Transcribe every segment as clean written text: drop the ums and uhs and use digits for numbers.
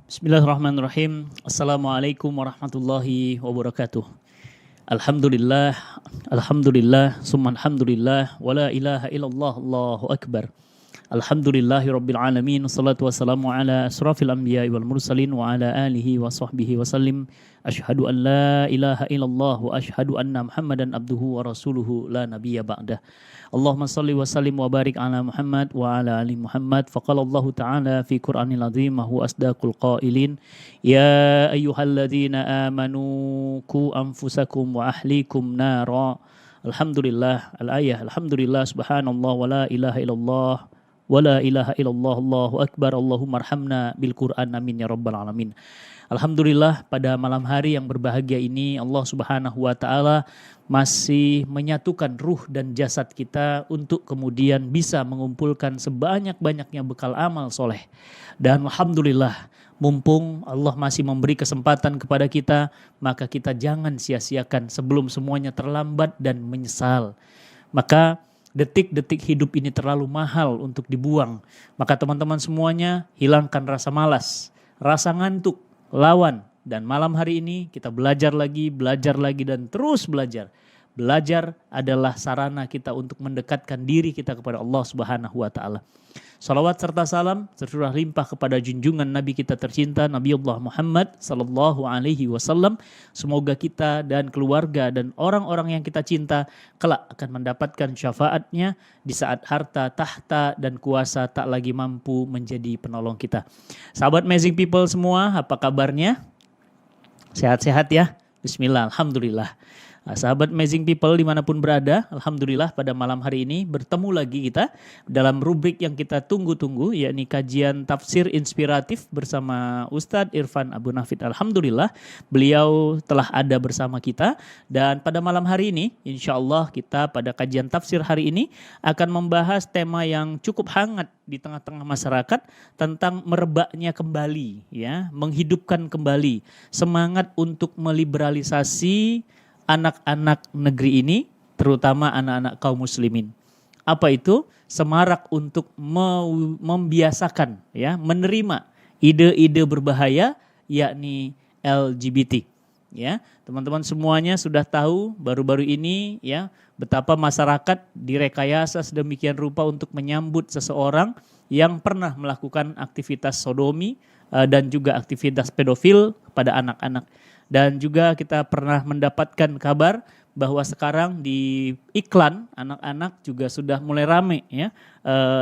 Bismillahirrahmanirrahim. Assalamualaikum warahmatullahi wabarakatuh. Alhamdulillah, alhamdulillah, summa alhamdulillah, wala ilaha illallah, Allahu akbar. Alhamdulillahi rabbil alamin, wassalatu wassalamu ala asrafil anbiya'i wal mursalin wa ala alihi wa sahbihi wa sallim. Ashhadu an la ilaha illallah wa ashhadu anna Muhammadan abduhu wa rasuluhu la nabiyya ba'dah. Allahumma salli wa sallim wa barik ala Muhammad wa ala ali Muhammad. Faqala Allah ta'ala fi Qur'anil azim wa huwa asdaqul qailin. Ya ayyuhalladzina amanu qu anfusakum wa ahlikum nara. Alhamdulillah al-ayah. Alhamdulillah subhanallah wa la ilaha illallah. Wala ilaha illallah, Allahu akbar, Allahumma arhamna bil Qur'an, amin ya rabbal alamin. Alhamdulillah pada malam hari yang berbahagia ini Allah Subhanahu wa taala masih menyatukan ruh dan jasad kita untuk kemudian bisa mengumpulkan sebanyak-banyaknya bekal amal soleh. Dan alhamdulillah mumpung Allah masih memberi kesempatan kepada kita, maka kita jangan sia-siakan sebelum semuanya terlambat dan menyesal. Maka detik-detik hidup ini terlalu mahal untuk dibuang. Maka teman-teman semuanya hilangkan rasa malas, rasa ngantuk, lawan. Dan malam hari ini kita belajar lagi dan terus belajar. Belajar adalah sarana kita untuk mendekatkan diri kita kepada Allah Subhanahu wa taala. Salawat serta salam tercurah limpah kepada junjungan Nabi kita tercinta Nabiullah Muhammad sallallahu alaihi wasallam. Semoga kita dan keluarga dan orang-orang yang kita cinta kelak akan mendapatkan syafaatnya di saat harta, tahta dan kuasa tak lagi mampu menjadi penolong kita. Sahabat Amazing People semua, apa kabarnya? Sehat-sehat ya? Bismillah, alhamdulillah. Sahabat Amazing People dimanapun berada, alhamdulillah pada malam hari ini bertemu lagi kita dalam rubrik yang kita tunggu-tunggu, yakni kajian tafsir inspiratif bersama Ustadz Irfan Abu Nafid. Alhamdulillah beliau telah ada bersama kita, dan pada malam hari ini insya Allah kita pada kajian tafsir hari ini akan membahas tema yang cukup hangat di tengah-tengah masyarakat tentang merebaknya kembali, ya, menghidupkan kembali semangat untuk meliberalisasi anak-anak negeri ini, terutama anak-anak kaum muslimin. Apa itu? Semarak untuk membiasakan, ya, menerima ide-ide berbahaya, yakni LGBT. Ya, teman-teman semuanya sudah tahu baru-baru ini, ya, betapa masyarakat direkayasa sedemikian rupa untuk menyambut seseorang yang pernah melakukan aktivitas sodomi dan juga aktivitas pedofil pada anak-anak. Dan juga kita pernah mendapatkan kabar bahwa sekarang di iklan anak-anak juga sudah mulai rame, ya,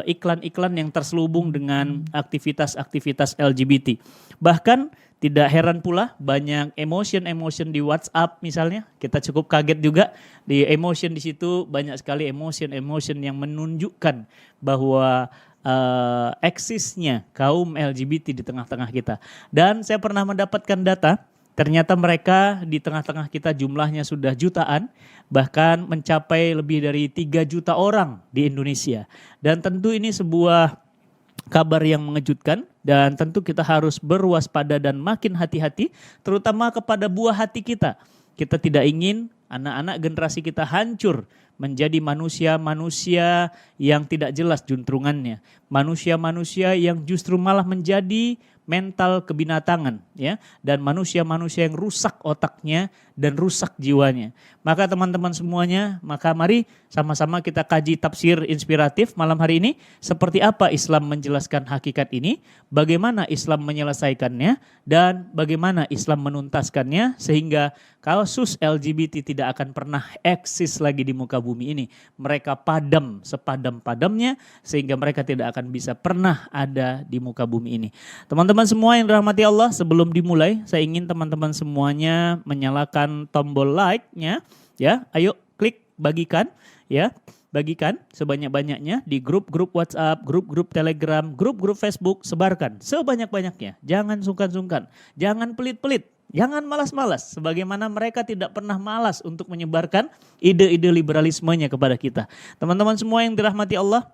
iklan-iklan yang terselubung dengan aktivitas-aktivitas LGBT. Bahkan tidak heran pula banyak emotion di WhatsApp misalnya, kita cukup kaget juga di emotion di situ banyak sekali emotion yang menunjukkan bahwa eksisnya kaum LGBT di tengah-tengah kita. Dan saya pernah mendapatkan data. Ternyata mereka di tengah-tengah kita jumlahnya sudah jutaan, bahkan mencapai lebih dari 3 juta orang di Indonesia. Dan tentu ini sebuah kabar yang mengejutkan, dan tentu kita harus berwaspada dan makin hati-hati, terutama kepada buah hati kita. Kita tidak ingin anak-anak generasi kita hancur menjadi manusia-manusia yang tidak jelas juntrungannya. Manusia-manusia yang justru malah menjadi mental kebinatangan, ya, dan manusia-manusia yang rusak otaknya dan rusak jiwanya. Maka teman-teman semuanya, maka mari sama-sama kita kaji tafsir inspiratif malam hari ini. Seperti apa Islam menjelaskan hakikat ini, bagaimana Islam menyelesaikannya, dan bagaimana Islam menuntaskannya sehingga kasus LGBT tidak akan pernah eksis lagi di muka bumi ini. Mereka padam sepadam-padamnya sehingga mereka tidak akan bisa pernah ada di muka bumi ini. Teman-teman semua yang dirahmati Allah, sebelum dimulai saya ingin teman-teman semuanya menyalakan tombol like-nya, ya. Ayo klik bagikan, ya. Bagikan sebanyak-banyaknya di grup-grup WhatsApp, grup-grup Telegram, grup-grup Facebook, sebarkan sebanyak-banyaknya. Jangan sungkan-sungkan, jangan pelit-pelit, jangan malas-malas. Sebagaimana mereka tidak pernah malas untuk menyebarkan ide-ide liberalismenya kepada kita. Teman-teman semua yang dirahmati Allah,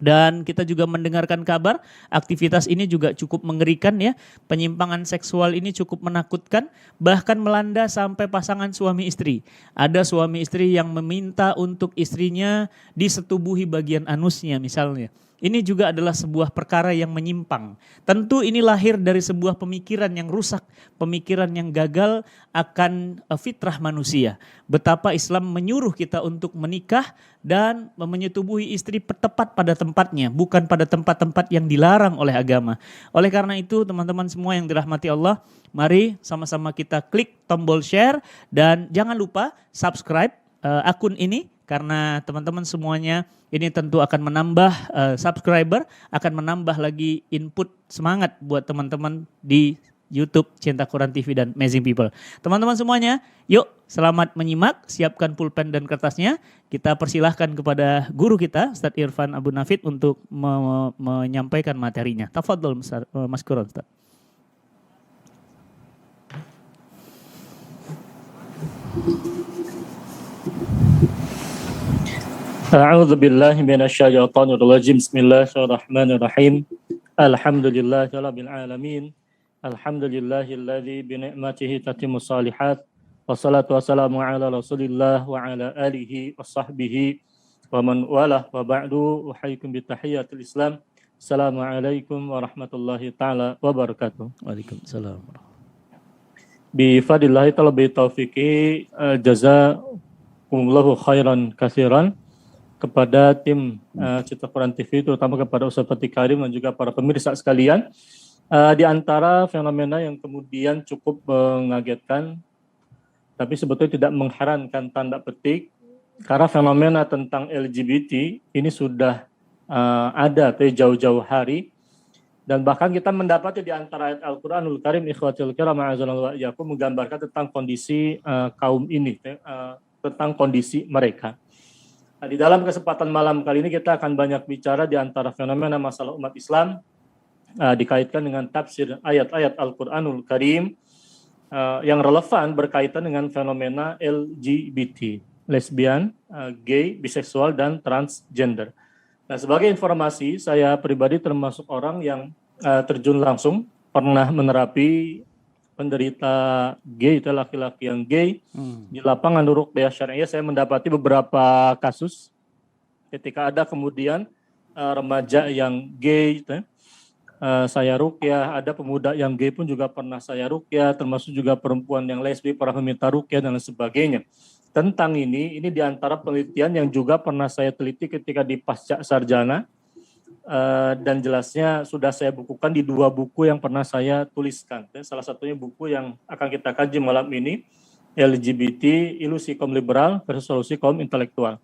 dan kita juga mendengarkan kabar aktivitas ini juga cukup mengerikan, ya. Penyimpangan seksual ini cukup menakutkan, bahkan melanda sampai pasangan suami istri. Ada suami istri yang meminta untuk istrinya disetubuhi bagian anusnya misalnya. ini juga adalah sebuah perkara yang menyimpang. Tentu ini lahir dari sebuah pemikiran yang rusak, pemikiran yang gagal akan fitrah manusia. Betapa Islam menyuruh kita untuk menikah dan menyetubuhi istri tepat pada tempatnya, bukan pada tempat-tempat yang dilarang oleh agama. Oleh karena itu teman-teman semua yang dirahmati Allah, mari sama-sama kita klik tombol share dan jangan lupa subscribe akun ini, karena teman-teman semuanya ini tentu akan menambah subscriber, akan menambah lagi input semangat buat teman-teman di YouTube Cinta Quran TV dan Amazing People. Teman-teman semuanya, yuk selamat menyimak, siapkan pulpen dan kertasnya. Kita persilahkan kepada guru kita, Ustadz Irfan Abu Nafid, untuk menyampaikan materinya. Tafadhol Mas Quran, Ustadz. A'udzu billahi minasyaitonir rajim. Bismillahirrahmanirrahim. Alhamdulillahirabbil alamin. Alhamdulillahilladzi bi ni'matihi tatimmus shalihat. Wassalatu wassalamu ala Rasulillah wa ala alihi washabbihi wa man walah wa ba'du. Uhayyikum bi tahiyyatil Islam. Assalamualaikum warahmatullahi taala wabarakatuh. Waalaikumsalam. Bi fadillahi ta'ala bi taufiqi jazakumullahu khairan katsiran. Kepada tim Cinta Quran TV, terutama kepada Ustaz Fatih Karim dan juga para pemirsa sekalian. Di antara fenomena yang kemudian cukup mengagetkan, tapi sebetulnya tidak mengherankan tanda petik, karena fenomena tentang LGBT ini sudah ada jauh-jauh hari, dan bahkan kita mendapati di antara ayat Al-Quranul Karim, ikhwatil kiram a'azanallahu wa iyyakum, menggambarkan tentang kondisi kaum ini, tentang kondisi mereka. Nah, di dalam kesempatan malam kali ini kita akan banyak bicara di antara fenomena masalah umat Islam dikaitkan dengan tafsir ayat-ayat Al-Quranul Karim yang relevan berkaitan dengan fenomena LGBT, lesbian, gay, biseksual, dan transgender. Nah, sebagai informasi, saya pribadi termasuk orang yang terjun langsung, pernah menerapi penderita gay, itu laki-laki yang gay. Di lapangan Ruqyah Syariah saya mendapati beberapa kasus ketika ada kemudian remaja yang gay, saya ruqyah, ada pemuda yang gay pun juga pernah saya ruqyah, termasuk juga perempuan yang lesbi pernah meminta ruqyah dan lain sebagainya. Tentang ini di antara penelitian yang juga pernah saya teliti ketika di pasca sarjana, dan jelasnya sudah saya bukukan di 2 buku yang pernah saya tuliskan. Salah satunya buku yang akan kita kaji malam ini, LGBT, Ilusi Kaum Liberal versus Solusi Kaum Intelektual.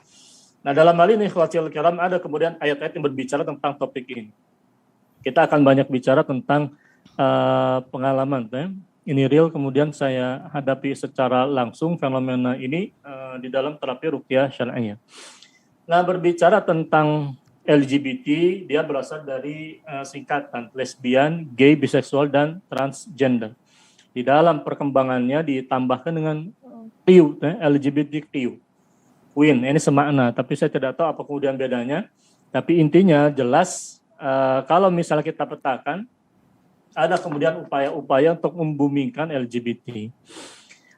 Nah, dalam hal ini ikhwatil kiram ada kemudian ayat-ayat yang berbicara tentang topik ini. Kita akan banyak bicara tentang pengalaman. Ini real, kemudian saya hadapi secara langsung fenomena ini di dalam terapi ruqyah syar'iyyah. Nah, berbicara tentang LGBT, dia berasal dari singkatan lesbian, gay, biseksual, dan transgender. Di dalam perkembangannya ditambahkan dengan QI, LGBTQ. Queen, ini semakna, tapi saya tidak tahu apa kemudian bedanya. Tapi intinya jelas, kalau misalnya kita petakan, ada kemudian upaya-upaya untuk membumingkan LGBT.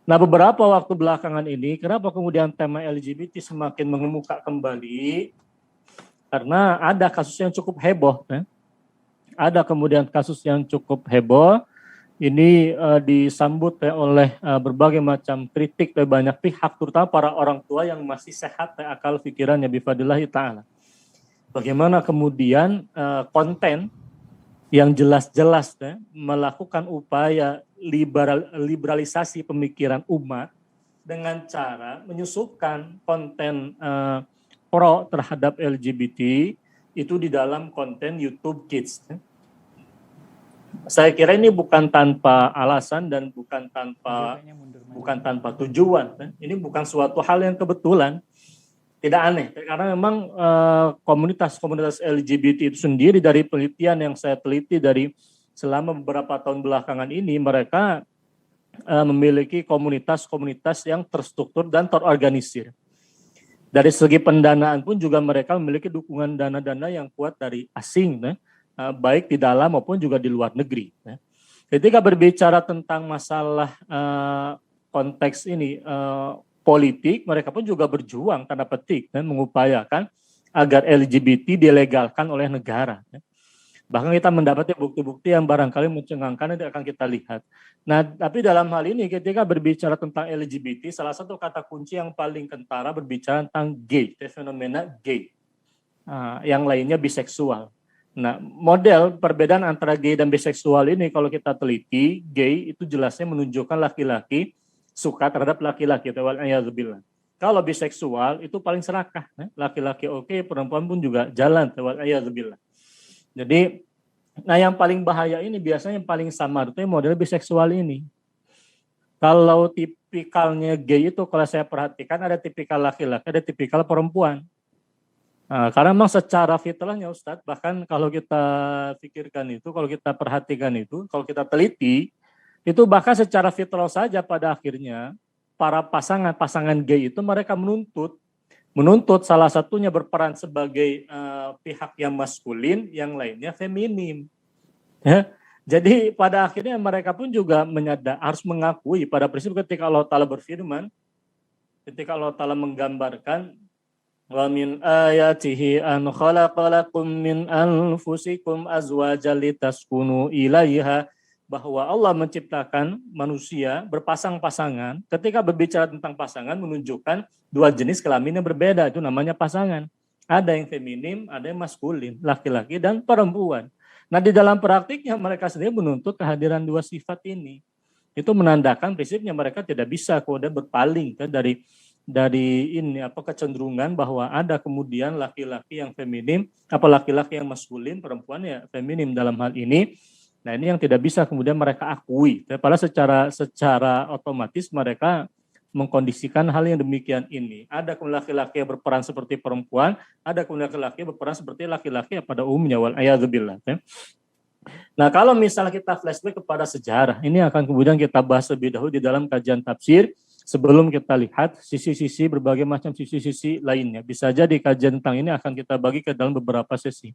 Nah, beberapa waktu belakangan ini, kenapa kemudian tema LGBT semakin mengemuka kembali? Karena ada kasus yang cukup heboh. Ada kemudian kasus yang cukup heboh. Ini disambut oleh berbagai macam kritik dari banyak pihak, terutama para orang tua yang masih sehat akal pikirannya bifadillahi ta'ala. Bagaimana kemudian konten yang jelas-jelas melakukan upaya liberalisasi pemikiran umat dengan cara menyusupkan konten pro terhadap LGBT itu di dalam konten YouTube Kids. Saya kira ini bukan tanpa alasan dan bukan tanpa tujuan. Ini bukan suatu hal yang kebetulan, tidak aneh. Karena memang komunitas-komunitas LGBT itu sendiri, dari penelitian yang saya teliti dari selama beberapa tahun belakangan ini, mereka memiliki komunitas-komunitas yang terstruktur dan terorganisir. Dari segi pendanaan pun juga mereka memiliki dukungan dana-dana yang kuat dari asing, baik di dalam maupun juga di luar negeri. Ketika berbicara tentang masalah konteks ini politik, mereka pun juga berjuang tanda petik dan mengupayakan agar LGBT dilegalkan oleh negara. Bahkan kita mendapati bukti-bukti yang barangkali mencengangkan itu akan kita lihat. Nah, tapi dalam hal ini ketika berbicara tentang LGBT, salah satu kata kunci yang paling kentara berbicara tentang gay, fenomena gay. Yang lainnya biseksual. Nah, model perbedaan antara gay dan biseksual ini kalau kita teliti, gay itu jelasnya menunjukkan laki-laki suka terhadap laki-laki. Kalau biseksual itu paling serakah. Laki-laki oke, perempuan pun juga jalan. Jadi, nah yang paling bahaya ini biasanya yang paling samar itu model biseksual ini. Kalau tipikalnya gay itu kalau saya perhatikan ada tipikal laki-laki, ada tipikal perempuan. Nah, karena memang secara fitrahnya Ustadz, bahkan kalau kita pikirkan itu, kalau kita perhatikan itu, kalau kita teliti, itu bahkan secara fitrah saja pada akhirnya para pasangan gay itu mereka menuntut salah satunya berperan sebagai pihak yang maskulin, yang lainnya feminim. Ya. Jadi pada akhirnya mereka pun juga harus mengakui pada prinsip ketika Allah Ta'ala berfirman, ketika Allah Ta'ala menggambarkan wa min ayatihi an khalaqalakum min anfusikum azwajan litaskunu ilaiha, bahwa Allah menciptakan manusia berpasang-pasangan. Ketika berbicara tentang pasangan menunjukkan dua jenis kelamin yang berbeda, itu namanya pasangan. Ada yang feminim, ada yang maskulin, laki-laki dan perempuan. Nah, di dalam praktiknya mereka sendiri menuntut kehadiran dua sifat ini. Itu menandakan prinsipnya mereka tidak bisa kemudian berpaling dari ini kecenderungan bahwa ada kemudian laki-laki yang feminim, laki-laki yang maskulin, perempuan ya feminim dalam hal ini. Nah, ini yang tidak bisa kemudian mereka akui. Padahal secara otomatis mereka mengkondisikan hal yang demikian ini. Ada laki-laki yang berperan seperti perempuan, ada laki-laki yang berperan seperti laki-laki pada umumnya, wal-a'yadzubillah. Nah, kalau misalnya kita flashback kepada sejarah, ini akan kemudian kita bahas lebih dahulu di dalam kajian tafsir, sebelum kita lihat sisi-sisi berbagai macam sisi-sisi lainnya. Bisa jadi kajian tentang ini akan kita bagi ke dalam beberapa sesi.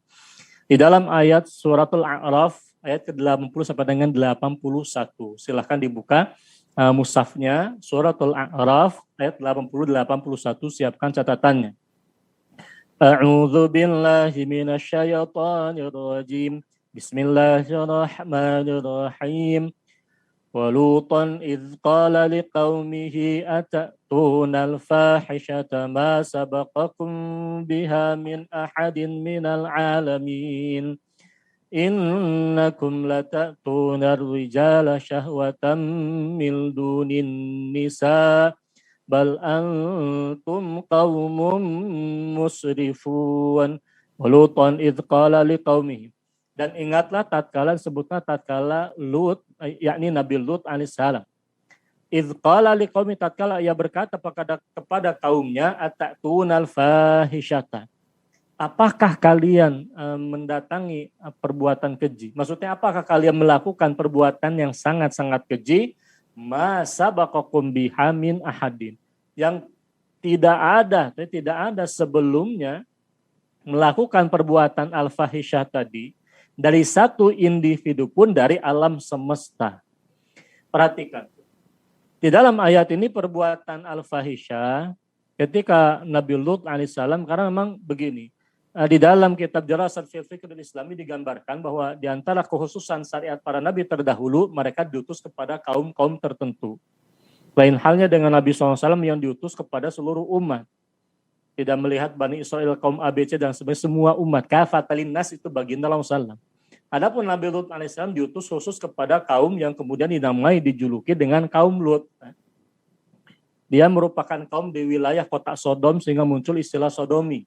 Di dalam ayat suratul A'raf, ayat ke-80 sampai dengan 81. Silahkan dibuka mushafnya, suratul A'raf, ayat 80-81, siapkan catatannya. A'udzu billahi minasyaitonir rajim. Bismillahirrahmanirrahim. Walutan idh qala liqaumihi atatuna al-fahishata ma sabaqakum biha min ahadin minal alamin. Innakum latatuna ar-rijala syahwatan min dunin nisa bal antum qaumun musrifun. Walutan idh qala liqaumihi. Dan ingatlah tatkala Lut, yakni Nabi Lut alaihissalam. Idh qala liqaumi, tatkala ia berkata kepada kaumnya, atatuna al-fahishata. Apakah kalian mendatangi perbuatan keji? Maksudnya apakah kalian melakukan perbuatan yang sangat-sangat keji? Ma sabaqakum biha min ahadin. Yang tidak ada sebelumnya melakukan perbuatan al-fahisyah tadi dari satu individu pun dari alam semesta. Perhatikan. Di dalam ayat ini perbuatan al-fahisyah ketika Nabi Lut alaihissalam, karena memang begini, di dalam kitab Dirasat fil Fiqhil Islami digambarkan bahwa di antara kekhususan syariat para nabi terdahulu, mereka diutus kepada kaum-kaum tertentu. Lain halnya dengan Nabi SAW yang diutus kepada seluruh umat. Tidak melihat Bani Israel, kaum ABC dan semua umat. Kafatalin nas itu baginda Allah. Adapun Nabi Lut alaihissalam diutus khusus kepada kaum yang kemudian dijuluki dengan kaum Lut. Dia merupakan kaum di wilayah kota Sodom sehingga muncul istilah Sodomi.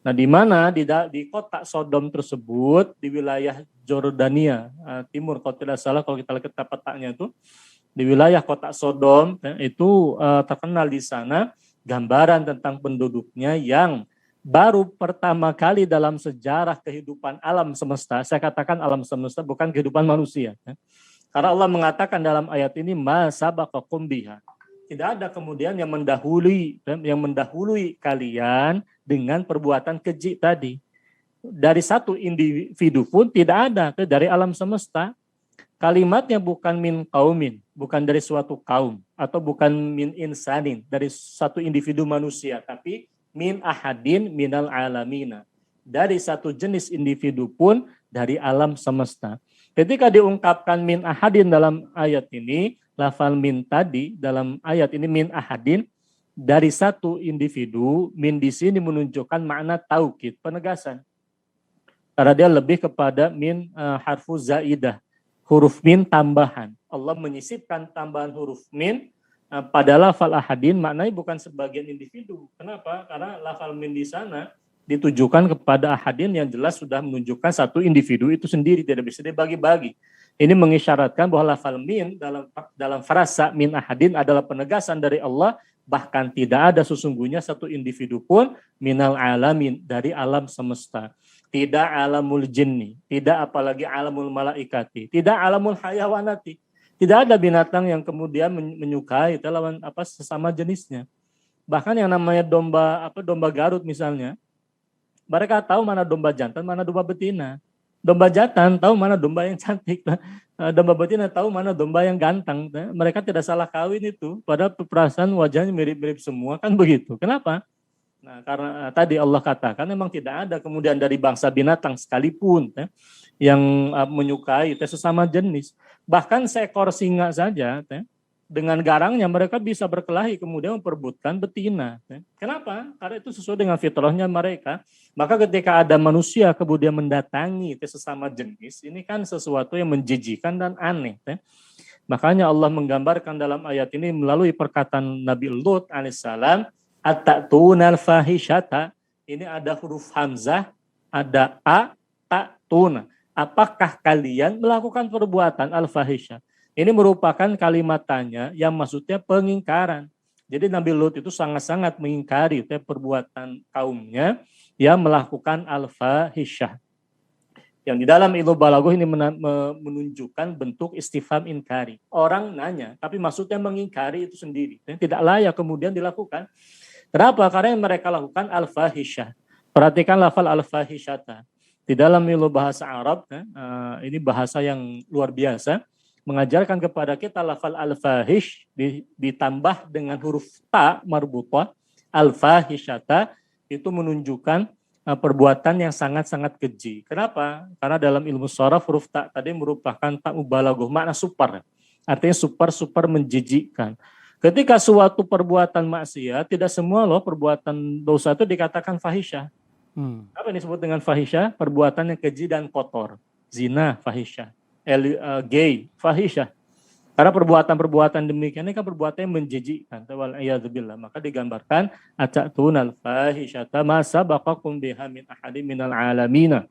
Nah, di mana di kota Sodom tersebut di wilayah Jordania timur, kalau tidak salah kalau kita lihat petanya itu di wilayah kota Sodom itu terkenal di sana gambaran tentang penduduknya yang baru pertama kali dalam sejarah kehidupan alam semesta, saya katakan alam semesta bukan kehidupan manusia. Karena Allah mengatakan dalam ayat ini, ma sabaqakum biha. Tidak ada kemudian yang mendahului kalian dengan perbuatan keji tadi. Dari satu individu pun tidak ada dari alam semesta. Kalimatnya bukan min qaumin, bukan dari suatu kaum, atau bukan min insanin, dari satu individu manusia, tapi min ahadin minal alamina. Dari satu jenis individu pun dari alam semesta. Ketika diungkapkan min ahadin dalam ayat ini, lafal min tadi dalam ayat ini min ahadin, dari satu individu, min di sini menunjukkan makna taukid, penegasan. Karena dia lebih kepada min harfu zaidah, huruf min tambahan. Allah menyisipkan tambahan huruf min pada lafal ahadin, maknanya bukan sebagian individu. Kenapa? Karena lafal min di sana ditujukan kepada ahadin yang jelas sudah menunjukkan satu individu itu sendiri, tidak bisa dibagi-bagi. Ini mengisyaratkan bahwa lafal min dalam frasa min ahadin adalah penegasan dari Allah, bahkan tidak ada sesungguhnya satu individu pun minal alamin, dari alam semesta. Tidak alamul jinni, tidak apalagi alamul malaikati, tidak alamul hayawanati. Tidak ada binatang yang kemudian menyukai lawan sesama jenisnya. Bahkan yang namanya domba Garut misalnya, mereka tahu mana domba jantan, mana domba betina. Domba jantan tahu mana domba yang cantik. Domba betina tahu mana domba yang ganteng. Mereka tidak salah kawin itu. Padahal perasaan wajahnya mirip-mirip semua, kan begitu. Kenapa? Nah, karena tadi Allah katakan memang tidak ada kemudian dari bangsa binatang sekalipun yang menyukai sesama jenis. Bahkan seekor singa saja dengan garangnya mereka bisa berkelahi kemudian memperebutkan betina. Kenapa? Karena itu sesuai dengan fitrahnya mereka. Maka ketika ada manusia kemudian mendatangi sesama jenis, ini kan sesuatu yang menjijikan dan aneh. Makanya Allah menggambarkan dalam ayat ini melalui perkataan Nabi Lut alaihissalam, at-ta'tunal fahisyata. Ini ada huruf hamzah, ada a, ta'tuna. Apakah kalian melakukan perbuatan al-fahisyah? Ini merupakan kalimat tanya yang maksudnya pengingkaran. Jadi Nabi Lut itu sangat-sangat mengingkari perbuatan kaumnya yang melakukan al-fahisyah. Yang di dalam ilmu balaghah ini menunjukkan bentuk istifham inkari. Orang nanya, tapi maksudnya mengingkari itu sendiri. Tidak layak kemudian dilakukan. Kenapa? Karena yang mereka lakukan al-fahisyah. Perhatikan lafal al-fahisyata. Di dalam ilmu bahasa Arab, ini bahasa yang luar biasa, mengajarkan kepada kita lafal al-fahish ditambah dengan huruf ta marbutah, al-fahisyata, itu menunjukkan perbuatan yang sangat-sangat keji. Kenapa? Karena dalam ilmu sharaf huruf ta tadi merupakan ta mubalaghah, makna super. Artinya super menjijikkan. Ketika suatu perbuatan maksiat, tidak semua perbuatan dosa itu dikatakan fahisyah. Apa yang disebut dengan fahisyah? Perbuatan yang keji dan kotor. Zina, fahisyah. Gay, fahisyah. Karena perbuatan-perbuatan demikian ini kan perbuatan yang menjijikkan. Wal'iyadzubillah. Maka digambarkan ata'tunal fahisyata ma sabaqakum biha min ahadin minal alamina.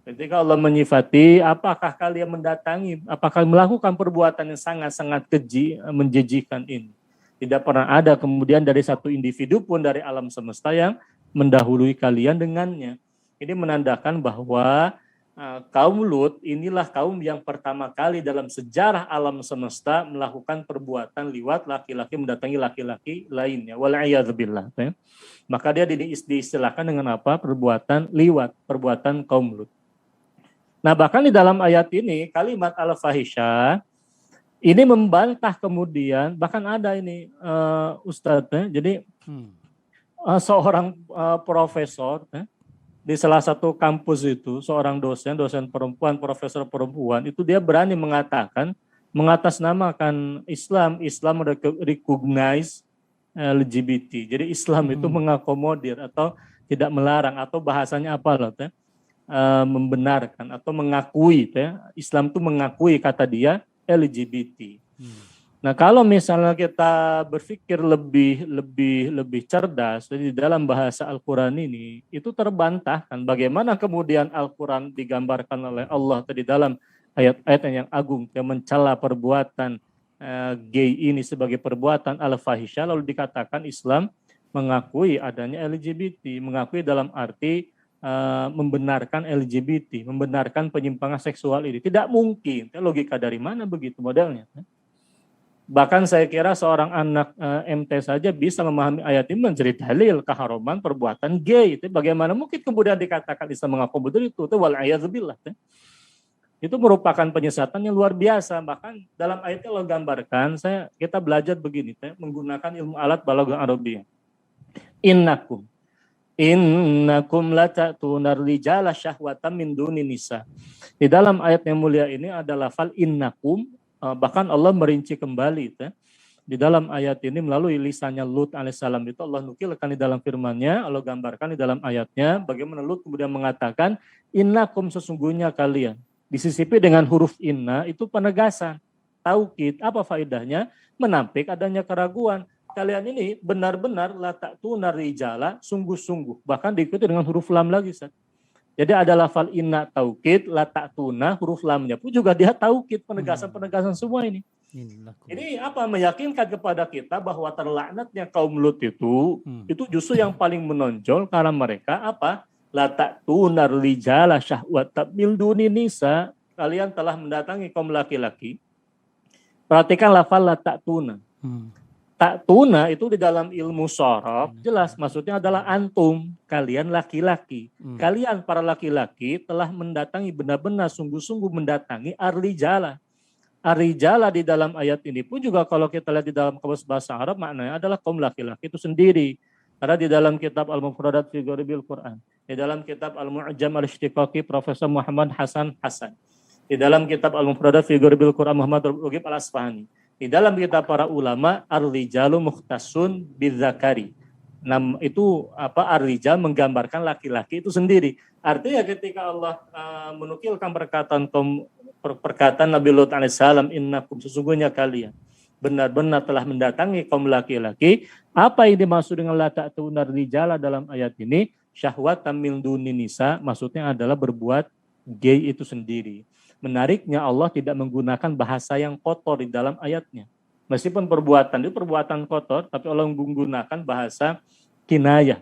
Ketika Allah menyifati, apakah kalian mendatangi, apakah melakukan perbuatan yang sangat-sangat keji, menjijikkan ini. Tidak pernah ada kemudian dari satu individu pun dari alam semesta yang mendahului kalian dengannya. Ini menandakan bahwa kaum Lut inilah kaum yang pertama kali dalam sejarah alam semesta melakukan perbuatan liwat laki-laki mendatangi laki-laki lainnya. Wal'iyadzubillah. Maka dia diistilahkan dengan apa? Perbuatan liwat, perbuatan kaum Lut. Nah bahkan di dalam ayat ini kalimat al-fahisyah ini membantah kemudian, bahkan ada ini Ustadz, jadi seorang profesor di salah satu kampus itu, seorang dosen perempuan, profesor perempuan, itu dia berani mengatakan, mengatasnamakan Islam recognize LGBT. Jadi Islam itu mengakomodir atau tidak melarang, atau bahasanya apa loh, membenarkan atau mengakui. Islam itu mengakui, kata dia, LGBT. Nah, kalau misalnya kita berpikir lebih cerdas, jadi dalam bahasa Al-Quran ini, itu terbantahkan bagaimana kemudian Al-Quran digambarkan oleh Allah di dalam ayat-ayat yang agung yang mencela perbuatan gay ini sebagai perbuatan al-fahisyah, lalu dikatakan Islam mengakui adanya LGBT, mengakui dalam arti membenarkan LGBT, membenarkan penyimpangan seksual ini. Tidak mungkin, logika dari mana begitu modelnya? Bahkan saya kira seorang anak MT saja bisa memahami ayat ini menjadi dalil keharuman perbuatan gay. Itu bagaimana mungkin kemudian dikatakan Islam mengakomodir itu wal'iyadzubillah. Itu merupakan penyesatan yang luar biasa. Bahkan dalam ayatnya Allah gambarkan, kita belajar begini, menggunakan ilmu alat balaghah Arabiyah. Innakum, Innakum lata'tunar rijala syahwatan min duni nisa. Di dalam ayat yang mulia ini ada lafal innakum, bahkan Allah merinci kembali di dalam ayat ini melalui lisannya Lut alaihissalam. Itu Allah nukilkan di dalam firman-Nya, Allah gambarkan di dalam ayatnya bagaimana Lut kemudian mengatakan innakum, sesungguhnya kalian. Disisipi dengan huruf inna itu penegasan, taukid. Apa faedahnya? Menampik adanya keraguan. Kalian ini benar-benar la ta'tuna rijala, sungguh-sungguh. Bahkan diikuti dengan huruf lam lagi, Ustaz. Jadi ada lafal inna taukid, la ta'tuna, huruf lamnya pun juga dia taukid, penegasan-penegasan semua ini. Ini apa? Meyakinkan kepada kita bahwa terlaknatnya kaum Lut itu justru yang paling menonjol karena mereka apa? La ta'tuna rijala syahwatan min duni nisa. Kalian telah mendatangi kaum laki-laki. Perhatikan lafal la ta'tuna. Ta'tuna itu di dalam ilmu sorof jelas maksudnya adalah antum, kalian laki-laki. Kalian para laki-laki telah mendatangi, benar-benar sungguh-sungguh mendatangi ar-rijala. Ar-rijala di dalam ayat ini pun juga kalau kita lihat di dalam kamus bahasa Arab maknanya adalah kaum laki-laki itu sendiri. Karena di dalam kitab Al-Mufradat fi Gharibil Quran, di dalam kitab Al-Mu'jam Al-Ishtiqaqi Profesor Muhammad Hasan Hasan, di dalam kitab Al-Mufradat fi Gharibil Quran Muhammad Rugib Al-Asfahani, di dalam kitab para ulama ar-rijalu mukhtasun bidzakari. Itu apa, ar-rijal menggambarkan laki-laki itu sendiri. Artinya ketika Allah menukilkan perkataan Nabi Lut alaihissalam, innakum, sesungguhnya kalian benar-benar telah mendatangi kaum laki-laki. Apa yang dimaksud dengan la ta'tuna rijala dalam ayat ini? Syahwatan min duni nisa, maksudnya adalah berbuat gay itu sendiri. Menariknya Allah tidak menggunakan bahasa yang kotor di dalam ayatnya. Meskipun perbuatan itu perbuatan kotor, tapi Allah menggunakan bahasa kinayah.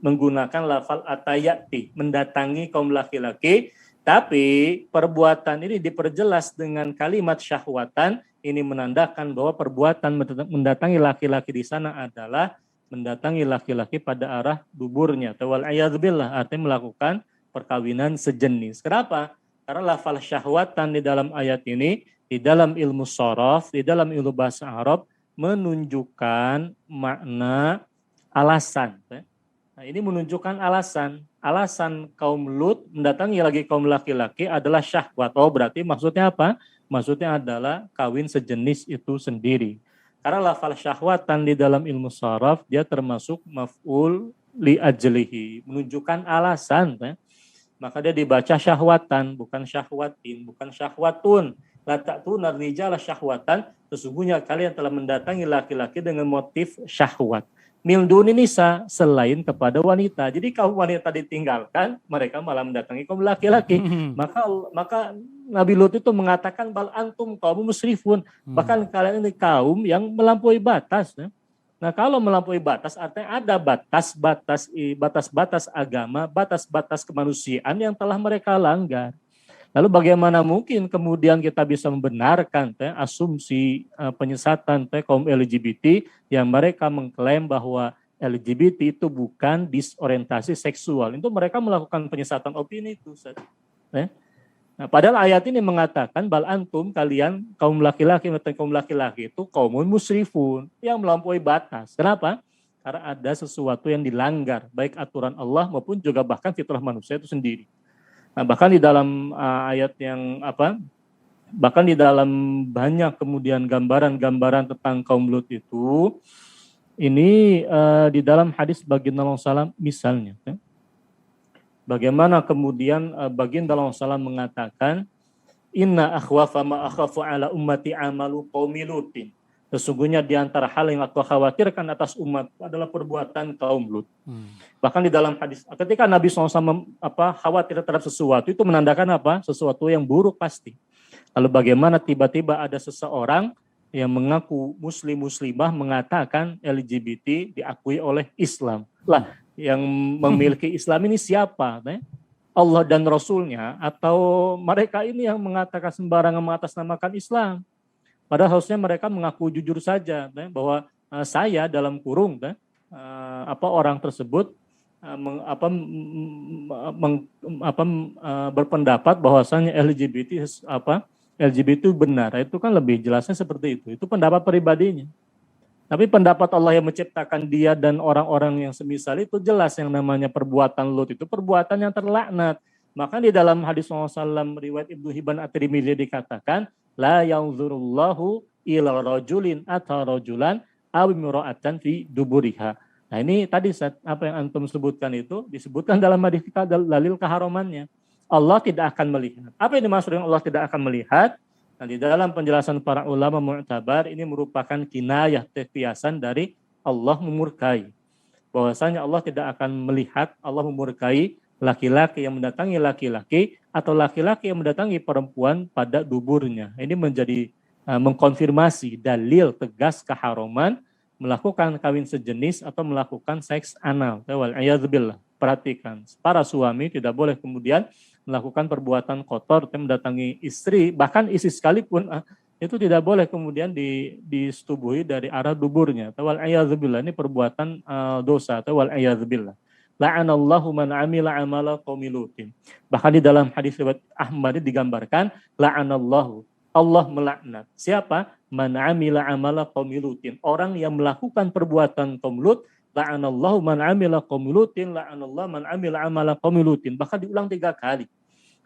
Menggunakan lafal atayati, mendatangi kaum laki-laki. Tapi perbuatan ini diperjelas dengan kalimat syahwatan. Ini menandakan bahwa perbuatan mendatangi laki-laki di sana adalah mendatangi laki-laki pada arah duburnya. Wal'iyadzubillah, artinya melakukan perkawinan sejenis. Kenapa? Karena lafal syahwatan di dalam ayat ini, di dalam ilmu sorof, di dalam ilmu bahasa Arab, menunjukkan makna alasan. Nah, ini menunjukkan alasan. Alasan kaum Lut mendatangi lagi kaum laki-laki adalah syahwat. Oh, berarti maksudnya apa? Maksudnya adalah kawin sejenis itu sendiri. Karena lafal syahwatan di dalam ilmu sorof, dia termasuk maf'ul li ajlihi. Menunjukkan alasan. Maka dia dibaca syahwatan, bukan syahwatin, bukan syahwatun. La ta'tuna rijala syahwatan, sesungguhnya kalian telah mendatangi laki-laki dengan motif syahwat. Min duni nisa, selain kepada wanita. Jadi kaum wanita ditinggalkan, mereka malah mendatangi kaum laki-laki. Maka Nabi Lut itu mengatakan bal antum kaum musrifun. Bahkan kalian ini kaum yang melampaui batas. Nah, kalau melampaui batas artinya ada batas-batas agama, batas-batas kemanusiaan yang telah mereka langgar. Lalu bagaimana mungkin kemudian kita bisa membenarkan asumsi penyesatan kaum LGBT yang mereka mengklaim bahwa LGBT itu bukan disorientasi seksual. Itu mereka melakukan penyesatan opini itu. Nah, padahal ayat ini mengatakan bal antum, kalian kaum laki-laki itu kaumun musrifun, yang melampaui batas. Kenapa? Karena ada sesuatu yang dilanggar, baik aturan Allah maupun juga bahkan fitrah manusia itu sendiri. Nah, bahkan di dalam ayat yang bahkan di dalam banyak kemudian gambaran-gambaran tentang kaum Lut itu, ini di dalam hadis baginda Rasulullah SAW misalnya. Bagaimana kemudian baginda Rasulullah SAW mengatakan, Inna akhwafa ma akhafu ala ummati amalu qaumi Lutin. Sesungguhnya di antara hal yang aku khawatirkan atas umat adalah perbuatan kaum Lut. Bahkan di dalam hadis, ketika Nabi SAW khawatir terhadap sesuatu, itu menandakan apa? Sesuatu yang buruk pasti. Lalu bagaimana tiba-tiba ada seseorang yang mengaku muslimah mengatakan LGBT diakui oleh Islam. Lah, yang memiliki Islam ini siapa? Allah dan Rasulnya, atau mereka ini yang mengatakan sembarangan mengatasnamakan Islam? Padahal harusnya mereka mengaku jujur saja bahwa saya dalam kurung orang tersebut berpendapat bahwasanya LGBT LGBT itu benar. Itu kan lebih jelasnya seperti itu. Itu pendapat pribadinya. Tapi pendapat Allah yang menciptakan dia dan orang-orang yang semisal itu jelas yang namanya perbuatan Lut itu perbuatan yang terlaknat. Maka di dalam hadis SAW riwayat Ibnu Hibban At-Tirmidzi dikatakan la yanzurullahu ila rajulin atau rajulan aw imra'atan fi duburiha. Nah ini tadi apa yang antum sebutkan itu disebutkan dalam hadis kita dalil keharumannya. Allah tidak akan melihat. Apa yang dimaksud dengan Allah tidak akan melihat? Nah, di dalam penjelasan para ulama mu'tabar ini merupakan kinayah kiasan dari Allah memurkai. Bahwasanya Allah tidak akan melihat, Allah memurkai laki-laki yang mendatangi laki-laki atau laki-laki yang mendatangi perempuan pada duburnya. Ini menjadi mengkonfirmasi dalil tegas keharuman melakukan kawin sejenis atau melakukan seks anal. Wal'iyadzubillah. Perhatikan, para suami tidak boleh kemudian melakukan perbuatan kotor, mendatangi istri, bahkan istri sekalipun itu tidak boleh kemudian disetubuhi dari arah duburnya. Wal'iyadzubillah, ini perbuatan dosa. Wal'iyadzubillah. La'anallahu man amila amala qaumi Lutin. Bahkan di dalam hadis riwayat Ahmad digambarkan la'anallahu, Allah melaknat. Siapa? Man amila amala qaumi Lutin. Orang yang melakukan perbuatan kaum Lut, la'anallahu man amila qaumi Lutin, la'anallahu man amila amala qaumi Lutin. Bahkan diulang 3 kali.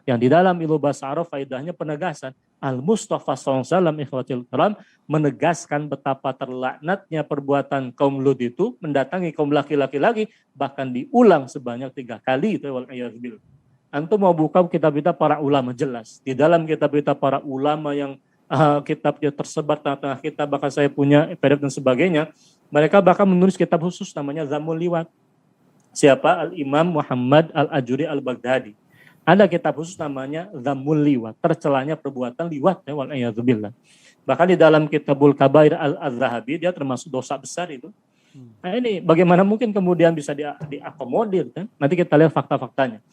Yang di dalam ilmu bahasa Arab faedahnya penegasan. Al-Mustafa SAW ikhwatil kiram menegaskan betapa terlaknatnya perbuatan kaum Lut itu mendatangi kaum laki-laki lagi, bahkan diulang sebanyak 3 kali. Antum mau buka kitab-kitab para ulama jelas. Di dalam kitab-kitab para ulama yang kitabnya tersebar tengah-tengah kitab, bahkan saya punya PDF dan sebagainya, mereka bahkan menulis kitab khusus namanya Zammul Liwat. Siapa? Al-Imam Muhammad Al-Ajuri Al-Baghdadi. Ada kitab khusus namanya Zammul Liwat, tercelanya perbuatan liwat. Wal'iyadzubillah. Bahkan di dalam Kitabul Kabair Al-Zahabi, dia termasuk dosa besar itu. Nah ini bagaimana mungkin kemudian bisa diakomodir, kan? Nanti kita lihat fakta-faktanya.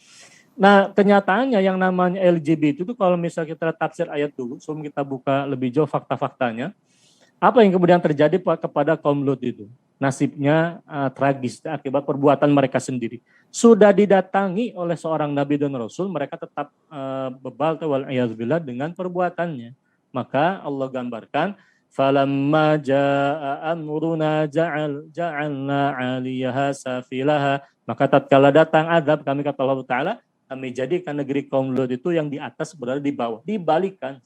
Nah, kenyataannya yang namanya LGBT itu kalau misalnya kita tafsir ayat dulu, sebelum kita buka lebih jauh fakta-faktanya, apa yang kemudian terjadi kepada kaum Lut itu? Nasibnya tragis akibat perbuatan mereka sendiri. Sudah didatangi oleh seorang nabi dan rasul, mereka tetap bebal wal'iyadzubillah dengan perbuatannya. Maka Allah gambarkan, falamma jaa amruna ja'alna 'aliyaha safilaha. Maka tatkala datang azab kami, kata Allah Ta'ala, kami jadikan negeri kaum Lut itu yang di atas berada di bawah, dibalikan.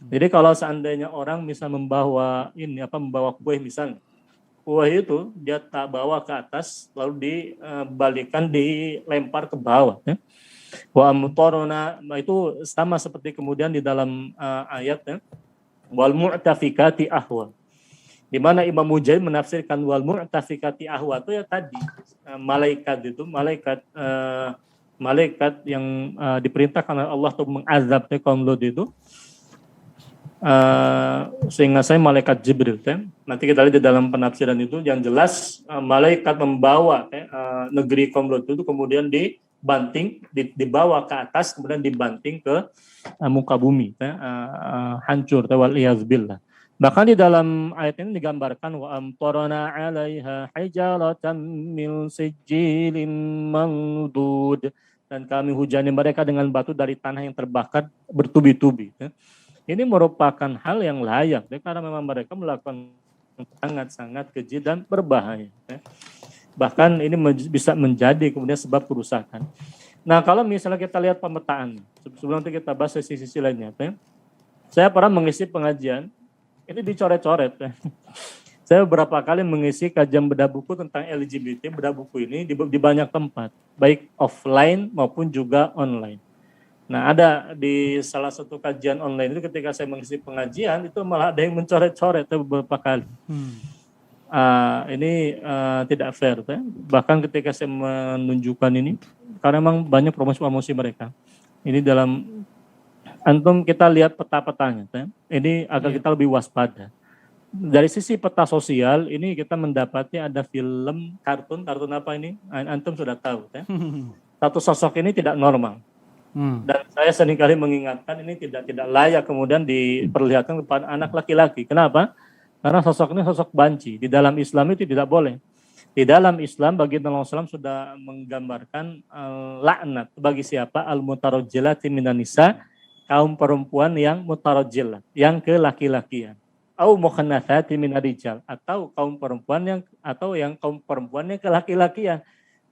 Jadi kalau seandainya orang bisa membawa kue misalnya, kue itu dia tak bawa ke atas lalu dibalikan, dilempar ke bawah. Wa amtarna, itu sama seperti kemudian di dalam ayatnya wal mu'tafikati ahwa. Di mana Imam Mujahid menafsirkan wal mu'tafikati ahwa itu ya tadi malaikat yang diperintahkan oleh Allah untuk mengazab kaum Lut itu, sehingga saya malaikat Jibril. Nanti kita lihat di dalam penafsiran itu yang jelas malaikat membawa negeri kaum Lut itu kemudian dibanting, dibawa ke atas, kemudian dibanting ke muka bumi, hancur. Wal'iyadzubillah. Bahkan di dalam ayat ini digambarkan wa amtarana 'alaiha hijaratan min sijilin mandud, dan kami hujani mereka dengan batu dari tanah yang terbakar bertubi-tubi. Ini merupakan hal yang layak karena memang mereka melakukan sangat-sangat keji dan berbahaya. Bahkan ini bisa menjadi kemudian sebab kerusakan. Nah, kalau misalnya kita lihat pemetaan, sebelum nanti kita bahas sisi-sisi lainnya, saya pernah mengisi pengajian ini dicoret-coret. Saya beberapa kali mengisi kajian bedah buku tentang LGBT, bedah buku ini di banyak tempat, baik offline maupun juga online. Nah, ada di salah satu kajian online itu ketika saya mengisi pengajian, itu malah ada yang mencoret-coret beberapa kali. Ini tidak fair. Bahkan ketika saya menunjukkan ini, karena memang banyak promosi-promosi mereka. Ini dalam antum kita lihat peta-petanya. Ini agar kita lebih waspada. Dari sisi peta sosial, ini kita mendapati ada film kartun apa ini? Antum sudah tahu. Satu sosok ini tidak normal. Dan saya seringkali mengingatkan ini tidak layak kemudian diperlihatkan kepada anak laki-laki. Kenapa? Karena sosok ini sosok banci. Di dalam Islam itu tidak boleh. Di dalam Islam baginda Rasulullah SAW sudah menggambarkan laknat bagi siapa? Al-mutarajjilati minan nisa, kaum perempuan yang mutarajjilah, yang ke laki-lakian. au mukhannatsati minar rijal, atau kaum perempuan yang laki-lakian.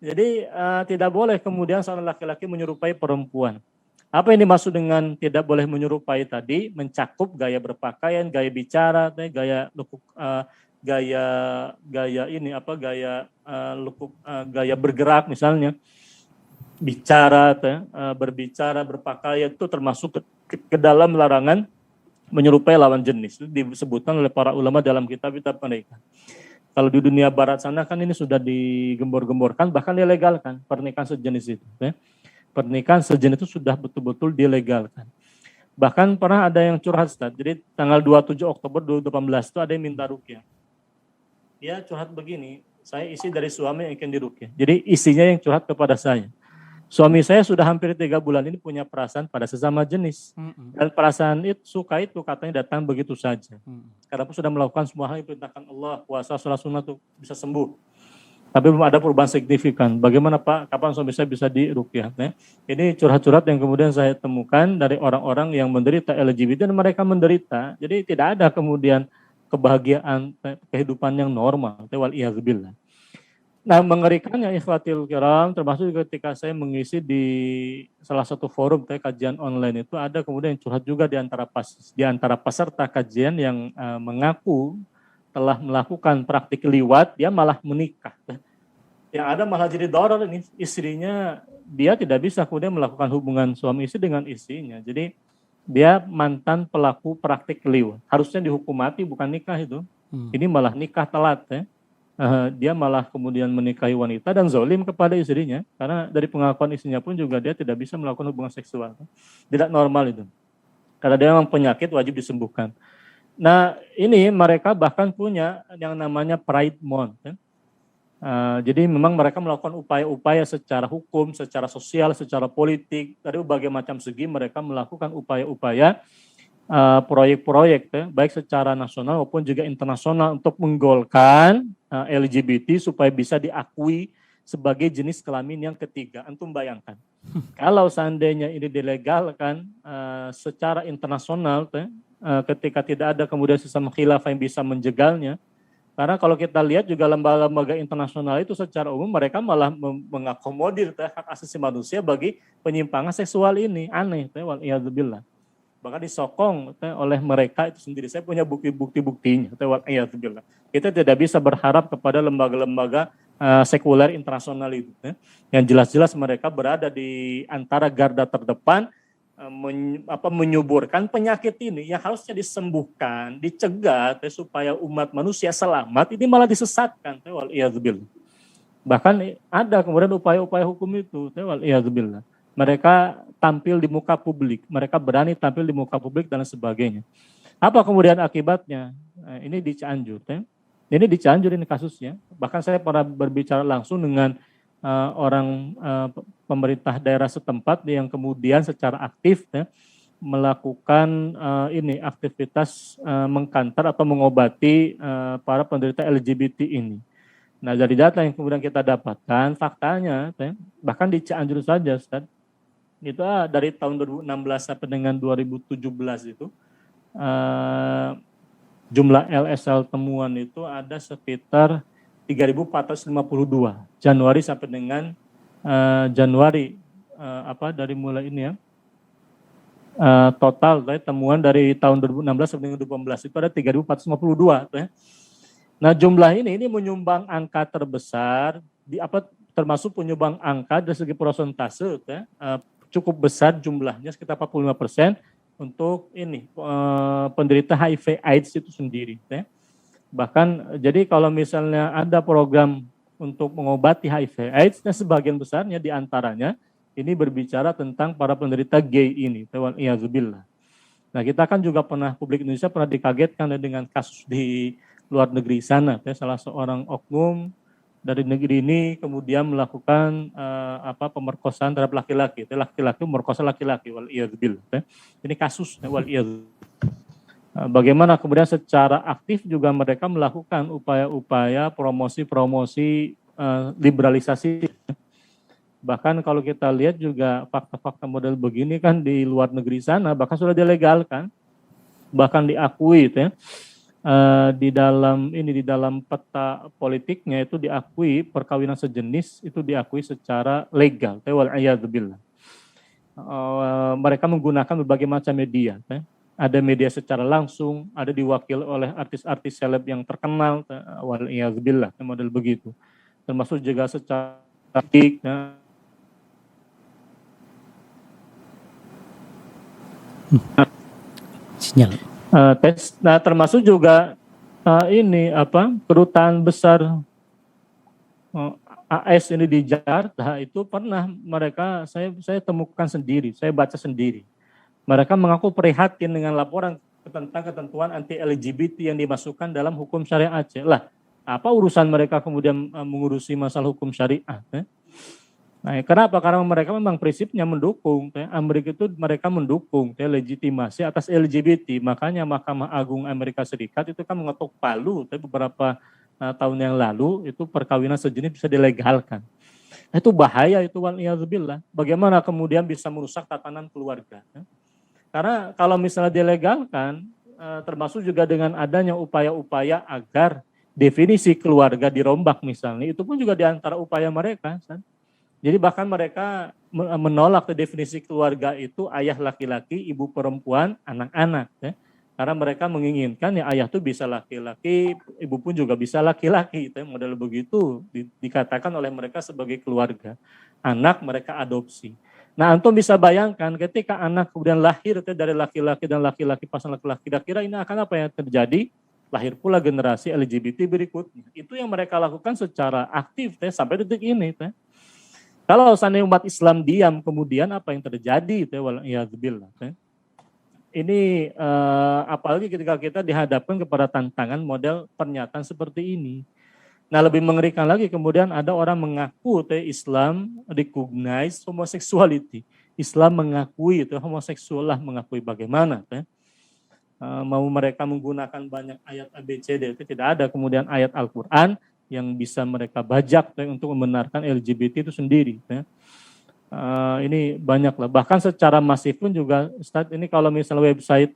Jadi tidak boleh kemudian seorang laki-laki menyerupai perempuan. Apa yang dimaksud dengan tidak boleh menyerupai tadi? Mencakup gaya berpakaian, gaya bicara, gaya lukuk, gaya bergerak misalnya, bicara, berbicara, berpakaian itu termasuk ke dalam larangan menyerupai lawan jenis. Itu disebutkan oleh para ulama dalam kitab-kitab mereka. Kalau di dunia barat sana kan ini sudah digembor-gemborkan, bahkan dilegalkan pernikahan sejenis itu. Pernikahan sejenis itu sudah betul-betul dilegalkan. Bahkan pernah ada yang curhat, Ustaz. Jadi tanggal 27 Oktober 2018 itu ada yang minta ruqyah. Dia curhat begini, saya isi dari suami yang ingin diruqyah. Jadi isinya yang curhat kepada saya. Suami saya sudah hampir 3 bulan ini punya perasaan pada sesama jenis. Dan perasaan itu, suka itu katanya datang begitu saja. Karena pun sudah melakukan semua hal yang diperintahkan Allah, puasa, sholat sunnah itu bisa sembuh. Tapi belum ada perubahan signifikan. Bagaimana Pak, kapan suami saya bisa diruqyah? Ini curhat-curhat yang kemudian saya temukan dari orang-orang yang menderita LGBT dan mereka menderita. Jadi tidak ada kemudian kebahagiaan, kehidupan yang normal. Wal'iyadzubillah. Nah, mengerikannya ikhwatil kiram, termasuk ketika saya mengisi di salah satu forum kajian online itu, ada kemudian curhat juga di antara peserta kajian yang mengaku telah melakukan praktik liwat, dia malah menikah. Yang ada malah jadi darar ini, istrinya, dia tidak bisa kemudian melakukan hubungan suami istri dengan istrinya. Jadi dia mantan pelaku praktik liwat. Harusnya dihukum mati, bukan nikah itu. Ini malah nikah telat ya. Dia malah kemudian menikahi wanita dan zalim kepada istrinya, karena dari pengakuan istrinya pun juga dia tidak bisa melakukan hubungan seksual. Tidak normal itu. Karena dia memang penyakit wajib disembuhkan. Nah, ini mereka bahkan punya yang namanya Pride Month. Ya. Jadi memang mereka melakukan upaya-upaya secara hukum, secara sosial, secara politik, dari berbagai macam segi mereka melakukan upaya-upaya proyek-proyek, ya, baik secara nasional maupun juga internasional untuk menggolkan LGBT supaya bisa diakui sebagai jenis kelamin yang ketiga. Antum bayangkan, kalau seandainya ini dilegalkan secara internasional, ya, ketika tidak ada kemudian sesama khilafah yang bisa menjegalnya. Karena kalau kita lihat juga lembaga-lembaga internasional itu secara umum mereka malah mengakomodir hak asasi manusia bagi penyimpangan seksual ini. Aneh, wal'iyadzubillah. Bahkan disokong oleh mereka itu sendiri. Saya punya bukti-buktinya. Wal'iyadzubillah. Kita tidak bisa berharap kepada lembaga-lembaga sekuler internasional itu. Yang jelas-jelas mereka berada di antara garda terdepan, menyuburkan penyakit ini yang harusnya disembuhkan, dicegah supaya umat manusia selamat, ini malah disesatkan. Wal'iyadzubillah. Bahkan ada kemudian upaya-upaya hukum itu. Wal'iyadzubillah. Mereka tampil di muka publik, mereka berani tampil di muka publik dan sebagainya. Apa kemudian akibatnya? Ini di Cianjur. Ini di Cianjur ini kasusnya. Bahkan saya pernah berbicara langsung dengan orang pemerintah daerah setempat yang kemudian secara aktif melakukan aktivitas mengkantar atau mengobati para penderita LGBT ini. Nah, dari data yang kemudian kita dapatkan, faktanya bahkan di Cianjur saja, Ustaz, itu dari tahun 2016 sampai dengan 2017 itu jumlah LSL temuan itu ada sekitar 3.452 Januari sampai dengan Januari dari mulai ini ya, total temuan dari tahun 2016 sampai dengan 2018 itu ada 3.452 ya. Nah, jumlah ini menyumbang angka terbesar termasuk penyumbang angka dari segi persentase ya, cukup besar jumlahnya sekitar 45% untuk penderita HIV/AIDS itu sendiri ya. Bahkan jadi kalau misalnya ada program untuk mengobati HIV/AIDS, sebagian besarnya diantaranya ini berbicara tentang para penderita gay ini. Wal'iyadzubillah. Nah, kita kan juga publik Indonesia pernah dikagetkan dengan kasus di luar negeri sana. Salah seorang oknum dari negeri ini kemudian melakukan pemerkosaan terhadap laki-laki. Laki-laki memerkosa laki-laki. Wal'iyadzubillah. Ini kasus. Wal'iyadzubillah. Bagaimana kemudian secara aktif juga mereka melakukan upaya-upaya promosi liberalisasi. Bahkan kalau kita lihat juga fakta-fakta model begini kan di luar negeri sana bahkan sudah dilegalkan, bahkan diakui ya. di dalam peta politiknya itu diakui perkawinan sejenis itu diakui secara legal. Wal'iyadzubillah. Mereka menggunakan berbagai macam media. Ada media secara langsung, ada diwakili oleh artis-artis seleb yang terkenal. Wal'iyadzubillah, model begitu. Termasuk juga secara politik. Sinyal. Nah, termasuk juga kedutaan besar AS ini di Jakarta itu pernah mereka saya temukan sendiri, saya baca sendiri. Mereka mengaku prihatin dengan laporan tentang ketentuan anti LGBT yang dimasukkan dalam hukum syariah Aceh. Lah, apa urusan mereka kemudian mengurusi masalah hukum syariah? Nah, kenapa? Karena mereka memang prinsipnya mendukung. Amerika itu mereka mendukung legitimasi atas LGBT. Makanya Mahkamah Agung Amerika Serikat itu kan mengetuk palu beberapa tahun yang lalu itu perkawinan sejenis bisa dilegalkan. Itu bahaya itu waliyadzubillah. Bagaimana kemudian bisa merusak tatanan keluarga? Karena kalau misalnya dilegalkan, termasuk juga dengan adanya upaya-upaya agar definisi keluarga dirombak misalnya, itu pun juga diantara upaya mereka. Jadi bahkan mereka menolak definisi keluarga itu ayah laki-laki, ibu perempuan, anak-anak. Karena mereka menginginkan ya ayah itu bisa laki-laki, ibu pun juga bisa laki-laki. Model begitu dikatakan oleh mereka sebagai keluarga. Anak mereka adopsi. Nah, antum bisa bayangkan ketika anak kemudian lahir dari laki-laki dan laki-laki pasangan laki-laki, kira-kira ini akan apa yang terjadi? Lahir pula generasi LGBT berikutnya. Itu yang mereka lakukan secara aktif sampai detik ini. Kalau seandainya umat Islam diam, kemudian apa yang terjadi? Wal'iyadzubillah. Ini apalagi ketika kita dihadapkan kepada tantangan model pernyataan seperti ini. Nah, lebih mengerikan lagi kemudian ada orang mengaku Islam recognize homosexuality. Islam mengakui homoseksual lah, mengakui bagaimana? Mau mereka menggunakan banyak ayat ABCD itu tidak ada kemudian ayat Al-Quran yang bisa mereka bajak untuk membenarkan LGBT itu sendiri. Ini banyak lah. Bahkan secara masif pun juga, Ustadz, ini kalau misalnya website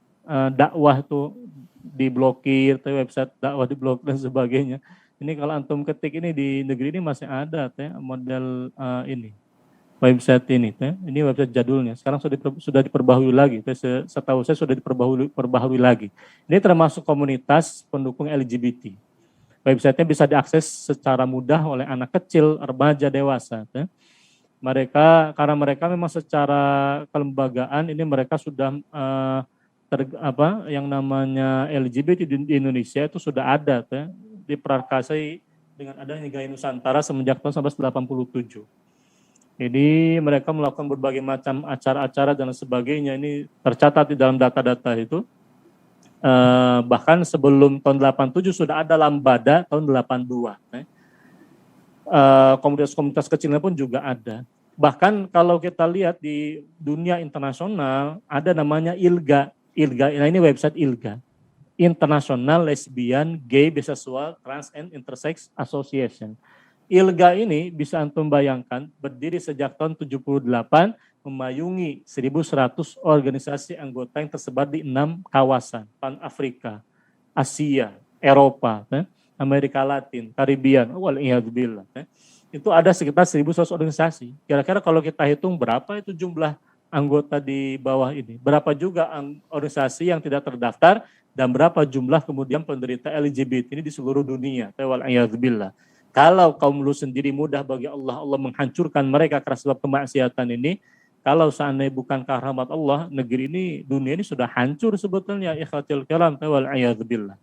dakwah itu diblokir, website dakwah diblokir dan sebagainya. Ini kalau antum ketik ini di negeri ini masih ada model ini website ini. Ini website jadulnya. Sekarang sudah diperbaharui lagi. Setahu saya sudah diperbaharui lagi. Ini termasuk komunitas pendukung LGBT. Websitenya bisa diakses secara mudah oleh anak kecil, remaja, dewasa. Karena mereka memang secara kelembagaan ini mereka sudah yang namanya LGBT di Indonesia itu sudah ada, diperkasai dengan adanya Gaya Nusantara semenjak tahun 1987. Jadi mereka melakukan berbagai macam acara-acara dan sebagainya. Ini tercatat di dalam data-data itu. Bahkan sebelum tahun 87 sudah ada Lambada tahun 82. Komunitas-komunitas kecilnya pun juga ada. Bahkan kalau kita lihat di dunia internasional ada namanya ILGA. Nah ini website ILGA. International Lesbian, Gay, Bisexual, Trans and Intersex Association. ILGA ini bisa antum bayangkan berdiri sejak tahun 78, memayungi 1.100 organisasi anggota yang tersebar di 6 kawasan, Pan-Afrika, Asia, Eropa, Amerika Latin, Karibian, wal'iyadzubillah. Itu ada sekitar 1.100 organisasi. Kira-kira kalau kita hitung berapa itu jumlah anggota di bawah ini, berapa juga organisasi yang tidak terdaftar, dan berapa jumlah kemudian penderita LGBT ini di seluruh dunia, wal'iyadzubillah. Kalau kaum lu sendiri mudah bagi Allah menghancurkan mereka karena sebab kemaksiatan ini. Kalau seandainya bukan rahmat Allah, negeri ini, dunia ini sudah hancur sebetulnya. Ikhwatul kiram, wal'iyadzubillah.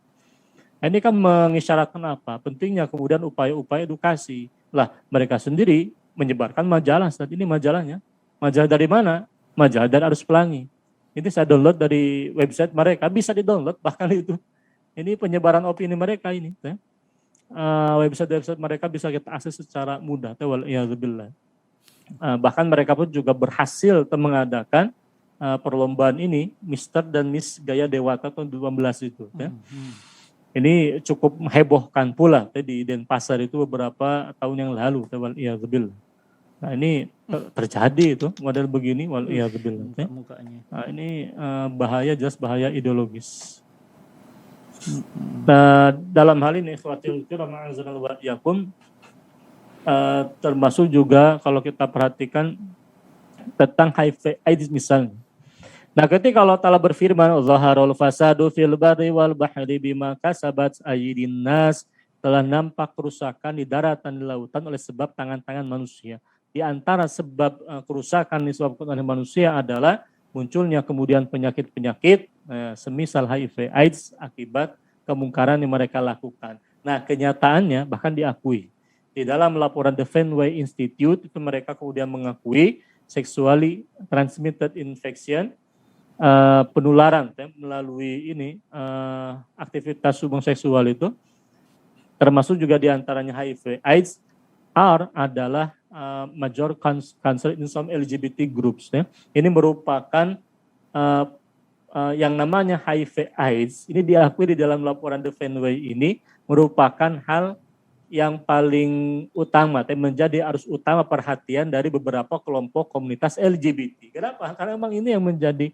Ini kan mengisyaratkan apa? Pentingnya kemudian upaya-upaya edukasi. Lah, mereka sendiri menyebarkan majalah. Saat ini majalahnya. Majalah dari mana? Majalah dari Arus Pelangi. Ini saya download dari website mereka. Bisa di-download bahkan itu. Ini penyebaran opini mereka ini. Website mereka bisa kita akses secara mudah. Wal'iyadzubillah. Bahkan mereka pun juga berhasil mengadakan perlombaan ini, Mister dan Miss Gaya Dewata tahun 2012 itu. Ini cukup menghebohkan pula di Denpasar itu beberapa tahun yang lalu. Wal'iyadzubillah. Nah ini terjadi itu model begini. Wal'iyadzubillah. Nah, ini bahaya, jelas bahaya ideologis. Nah, dalam hal ini ikhwatul kiram ma'azanal wa iyyakum, termasuk juga kalau kita perhatikan tentang HIV AIDS misalnya. Nah, ketika Allah Ta'ala berfirman, "Zaharul fasadu fil barri wal bahri bima kasabat aydin nas," telah nampak kerusakan di daratan di lautan oleh sebab tangan-tangan manusia. Di antara sebab kerusakan disebabkan oleh manusia adalah munculnya kemudian penyakit-penyakit semisal HIV AIDS akibat kemungkaran yang mereka lakukan. Nah, kenyataannya bahkan diakui. Di dalam laporan The Fenway Institute itu mereka kemudian mengakui sexually transmitted infection, penularan melalui aktivitas hubungan seksual itu, termasuk juga diantaranya HIV AIDS, adalah major cancer in some LGBT groups. Ini merupakan yang namanya HIV AIDS, ini diakui di dalam laporan The Fenway ini merupakan hal yang paling utama, menjadi arus utama perhatian dari beberapa kelompok komunitas LGBT. Kenapa? Karena memang ini yang menjadi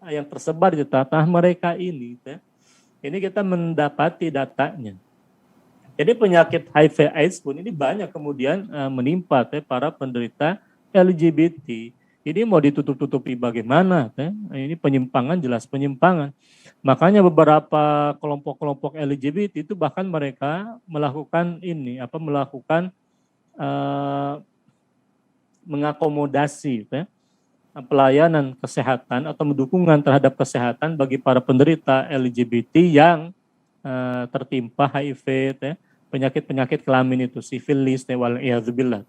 yang tersebar di tengah mereka ini. Ini kita mendapati datanya. Jadi penyakit HIV AIDS pun ini banyak kemudian menimpa para penderita LGBT. Ini mau ditutup-tutupi bagaimana? Ini penyimpangan, jelas penyimpangan. Makanya beberapa kelompok-kelompok LGBT itu bahkan mereka melakukan mengakomodasi pelayanan kesehatan atau dukungan terhadap kesehatan bagi para penderita LGBT yang tertimpa HIV, penyakit-penyakit kelamin itu, sifilis, wal'iyadzubillah.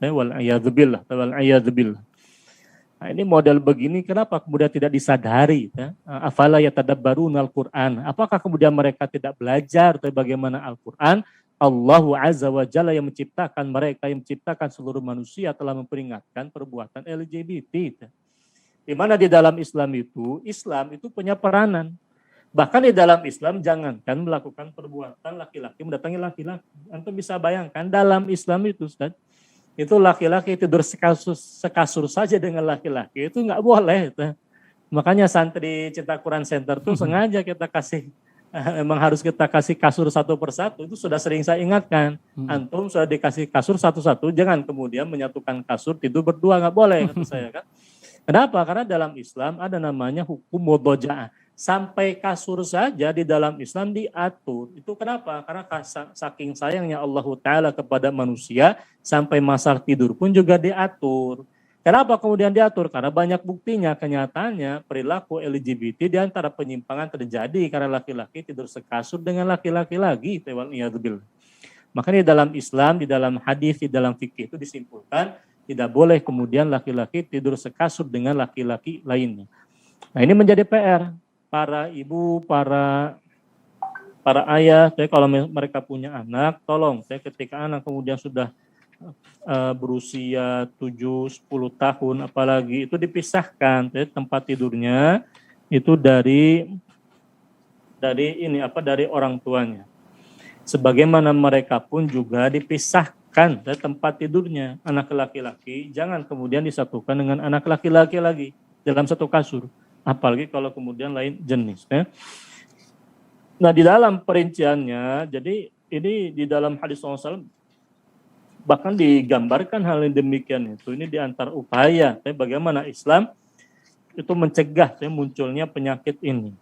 Nah, ini model begini kenapa kemudian tidak disadari? Afala yatadabbaruna al-Quran. Apakah kemudian mereka tidak belajar bagaimana Al-Quran? Allahu Azza wa Jalla yang menciptakan mereka, yang menciptakan seluruh manusia telah memperingatkan perbuatan LGBT. Di mana di dalam Islam itu punya peranan. Bahkan di dalam Islam jangankan melakukan perbuatan laki-laki mendatangi laki-laki. Antum bisa bayangkan dalam Islam itu, Ustaz, itu laki-laki tidur sekasur saja dengan laki-laki itu nggak boleh. Makanya santri Cinta Quran Center tuh sengaja kita kasih, memang harus kita kasih kasur satu persatu. Itu sudah sering saya ingatkan. Antum sudah dikasih kasur satu-satu, jangan kemudian menyatukan kasur tidur berdua, nggak boleh kata saya kan. Kenapa? Karena dalam Islam ada namanya hukum mudhaja'ah. Sampai kasur saja di dalam Islam diatur. Itu kenapa? Karena saking sayangnya Allah Ta'ala kepada manusia, sampai masa tidur pun juga diatur. Kenapa kemudian diatur? Karena banyak buktinya, kenyataannya perilaku LGBT di antara penyimpangan terjadi karena laki-laki tidur sekasur dengan laki-laki lagi. Makanya di dalam Islam, di dalam hadis, di dalam fikih itu disimpulkan, tidak boleh kemudian laki-laki tidur sekasur dengan laki-laki lainnya. Nah, ini menjadi PR para ibu, para ayah. Kalau mereka punya anak, tolong ketika anak kemudian sudah berusia 7-10 tahun apalagi, itu dipisahkan tempat tidurnya itu dari orang tuanya. Sebagaimana mereka pun juga dipisahkan tempat tidurnya. Anak laki-laki jangan kemudian disatukan dengan anak laki-laki lagi dalam satu kasur, apalagi kalau kemudian lain jenis. Nah, di dalam perinciannya, jadi ini di dalam hadis SAW bahkan digambarkan hal yang demikian itu. Ini di antara upaya bagaimana Islam itu mencegah munculnya penyakit ini.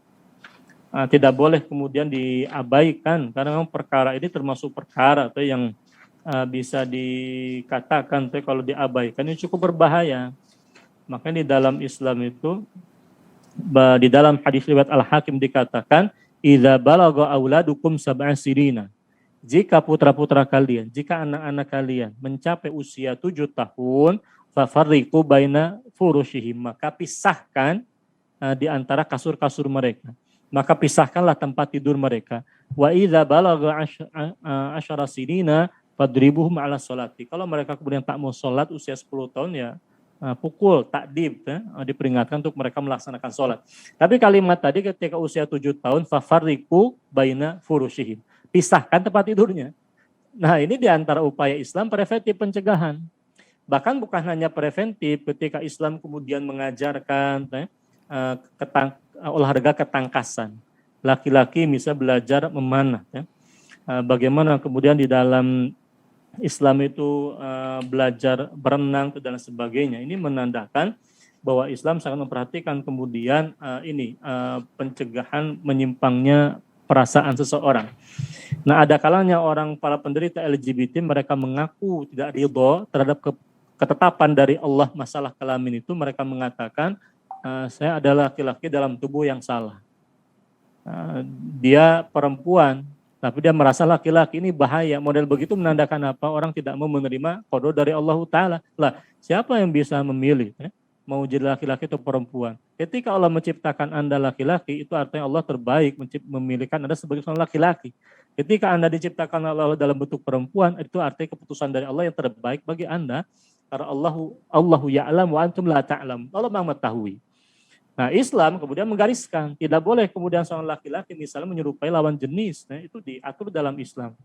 Nah, tidak boleh kemudian diabaikan karena memang perkara ini termasuk perkara yang bisa dikatakan kalau diabaikan ini cukup berbahaya. Makanya di dalam Islam itu, di dalam hadis riwayat Al-Hakim dikatakan, idza balagha auladukum sab'a sirina. Jika putra-putra kalian, jika anak-anak kalian mencapai usia 7 tahun, fafarriqu baina furushihim, maka pisahkan di antara kasur-kasur mereka. Maka pisahkanlah tempat tidur mereka. Wa idza balagha asyara sirina fadribuhum ala sholati. Kalau mereka kemudian tak mau sholat usia 10 tahun ya pukul, takdib, diperingatkan untuk mereka melaksanakan sholat. Tapi kalimat tadi ketika usia 7 tahun, fafarriqu baina furushihim. Pisahkan tempat tidurnya. Nah, ini di antara upaya Islam preventif pencegahan. Bahkan bukan hanya preventif, ketika Islam kemudian mengajarkan olahraga ketangkasan. laki-laki bisa belajar memanah. Ya. Bagaimana kemudian di dalam Islam itu belajar berenang dan sebagainya. Ini menandakan bahwa Islam sangat memperhatikan kemudian pencegahan menyimpangnya perasaan seseorang. Nah, ada kalanya orang para penderita LGBT mereka mengaku tidak ridho terhadap ketetapan dari Allah masalah kelamin itu. Mereka mengatakan saya adalah laki-laki dalam tubuh yang salah. Dia perempuan tapi dia merasa laki-laki, ini bahaya. Model begitu menandakan apa? Orang tidak mau menerima qada dari Allah Ta'ala. Lah, siapa yang bisa memilih? Mau jadi laki-laki atau perempuan? Ketika Allah menciptakan Anda laki-laki, itu artinya Allah terbaik memilihkan Anda sebagai seorang laki-laki. Ketika Anda diciptakan Allah dalam bentuk perempuan, itu artinya keputusan dari Allah yang terbaik bagi Anda. Karena Allahu ya'lam wa antum la ta'lam. Allah mengetahui. Nah, Islam kemudian menggariskan, tidak boleh kemudian seorang laki-laki misalnya menyerupai lawan jenis, itu diatur dalam Islam.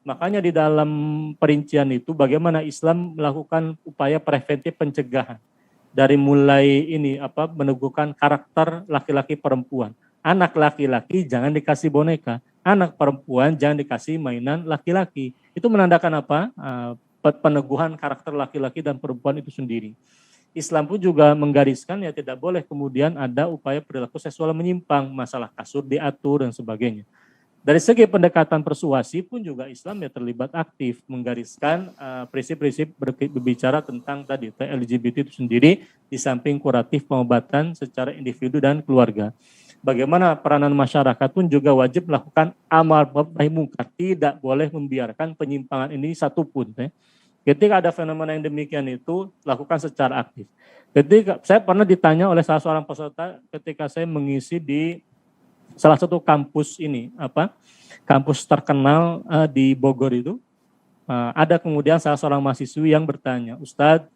Makanya di dalam perincian itu bagaimana Islam melakukan upaya preventif pencegahan. Dari mulai meneguhkan karakter laki-laki perempuan. Anak laki-laki jangan dikasih boneka, anak perempuan jangan dikasih mainan laki-laki. Itu menandakan apa? Peneguhan karakter laki-laki dan perempuan itu sendiri. Islam pun juga menggariskan ya tidak boleh kemudian ada upaya perilaku seksual menyimpang, masalah kasur diatur dan sebagainya. Dari segi pendekatan persuasi pun juga Islam ya terlibat aktif menggariskan prinsip-prinsip berbicara tentang tadi LGBT itu sendiri di samping kuratif pengobatan secara individu dan keluarga. Bagaimana peranan masyarakat pun juga wajib melakukan amar ma'ruf nahi munkar, tidak boleh membiarkan penyimpangan ini satupun. Ketika ada fenomena yang demikian itu, lakukan secara aktif. Ketika saya pernah ditanya oleh salah seorang peserta ketika saya mengisi di salah satu kampus kampus terkenal di Bogor itu, ada kemudian salah seorang mahasiswi yang bertanya, Ustadz,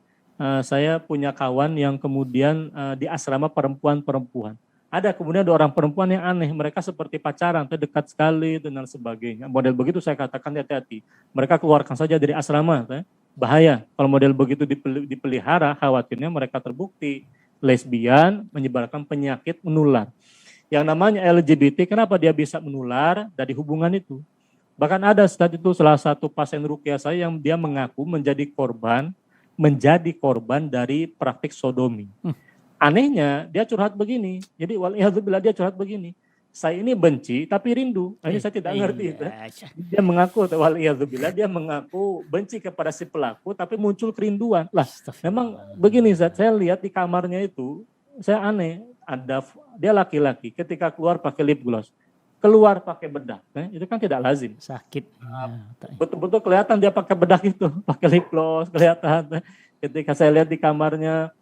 saya punya kawan yang kemudian di asrama perempuan-perempuan. Ada kemudian ada orang perempuan yang aneh, mereka seperti pacaran, dekat sekali dan sebagainya. Model begitu saya katakan hati-hati. Mereka keluarkan saja dari asrama, bahaya. Kalau model begitu dipelihara, khawatirnya mereka terbukti lesbian, menyebarkan penyakit menular. Yang namanya LGBT, kenapa dia bisa menular dari hubungan itu? Bahkan ada saat itu salah satu pasien ruqyah saya yang dia mengaku menjadi korban dari praktik sodomi. Anehnya dia curhat begini. Jadi waliyadzubillah dia curhat begini. Saya ini benci tapi rindu. Ini saya tidak ngerti. Dia mengaku waliyadzubillah dia mengaku benci kepada si pelaku tapi muncul kerinduan. Lah, memang begini Zat, saya lihat di kamarnya itu saya aneh. Dia laki-laki ketika keluar pakai lip gloss. Keluar pakai bedak. Itu kan tidak lazim. Sakit. Betul-betul kelihatan dia pakai bedak itu, pakai lip gloss kelihatan. Ketika saya lihat di kamarnya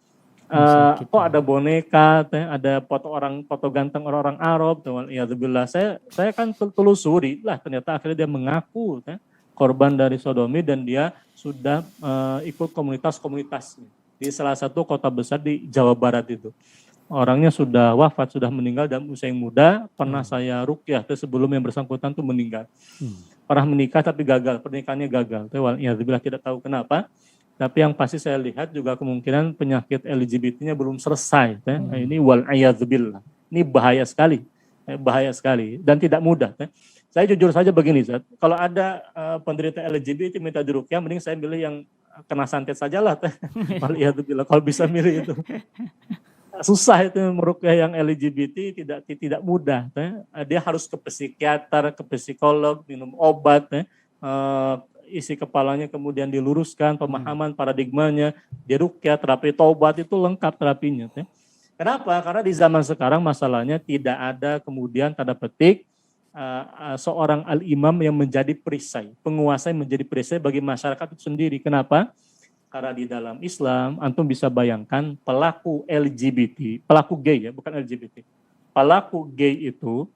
kok ada boneka, ada foto ganteng orang-orang Arab, waliyadzubillah. Saya kan telusuri, lah ternyata akhirnya dia mengaku korban dari sodomi dan dia sudah ikut komunitas-komunitas di salah satu kota besar di Jawa Barat itu. Orangnya sudah wafat, sudah meninggal dalam usia yang muda. Pernah saya ruqyah sebelum yang bersangkutan itu meninggal. Pernah menikah tapi gagal, pernikahannya gagal. Waliyadzubillah tidak tahu kenapa. Tapi yang pasti saya lihat juga kemungkinan penyakit LGBT-nya belum selesai. Ini wal'iyadzubillah. Ini bahaya sekali dan tidak mudah. Saya jujur saja begini, Zat. Kalau ada penderita LGBT minta diruqyah, mending saya milih yang kena santet sajalah. Wal'iyadzubillah, kalau bisa milih itu. Susah itu meruqyah yang LGBT, tidak mudah. Dia harus ke psikiater, ke psikolog, minum obat, isi kepalanya kemudian diluruskan, pemahaman paradigmanya, diruqyah, terapi taubat itu lengkap terapinya. Kenapa? Karena di zaman sekarang masalahnya tidak ada kemudian tanda petik seorang al-imam yang menjadi perisai, penguasa yang menjadi perisai bagi masyarakat itu sendiri. Kenapa? Karena di dalam Islam, antum bisa bayangkan pelaku LGBT, pelaku gay ya, bukan LGBT. Pelaku gay itu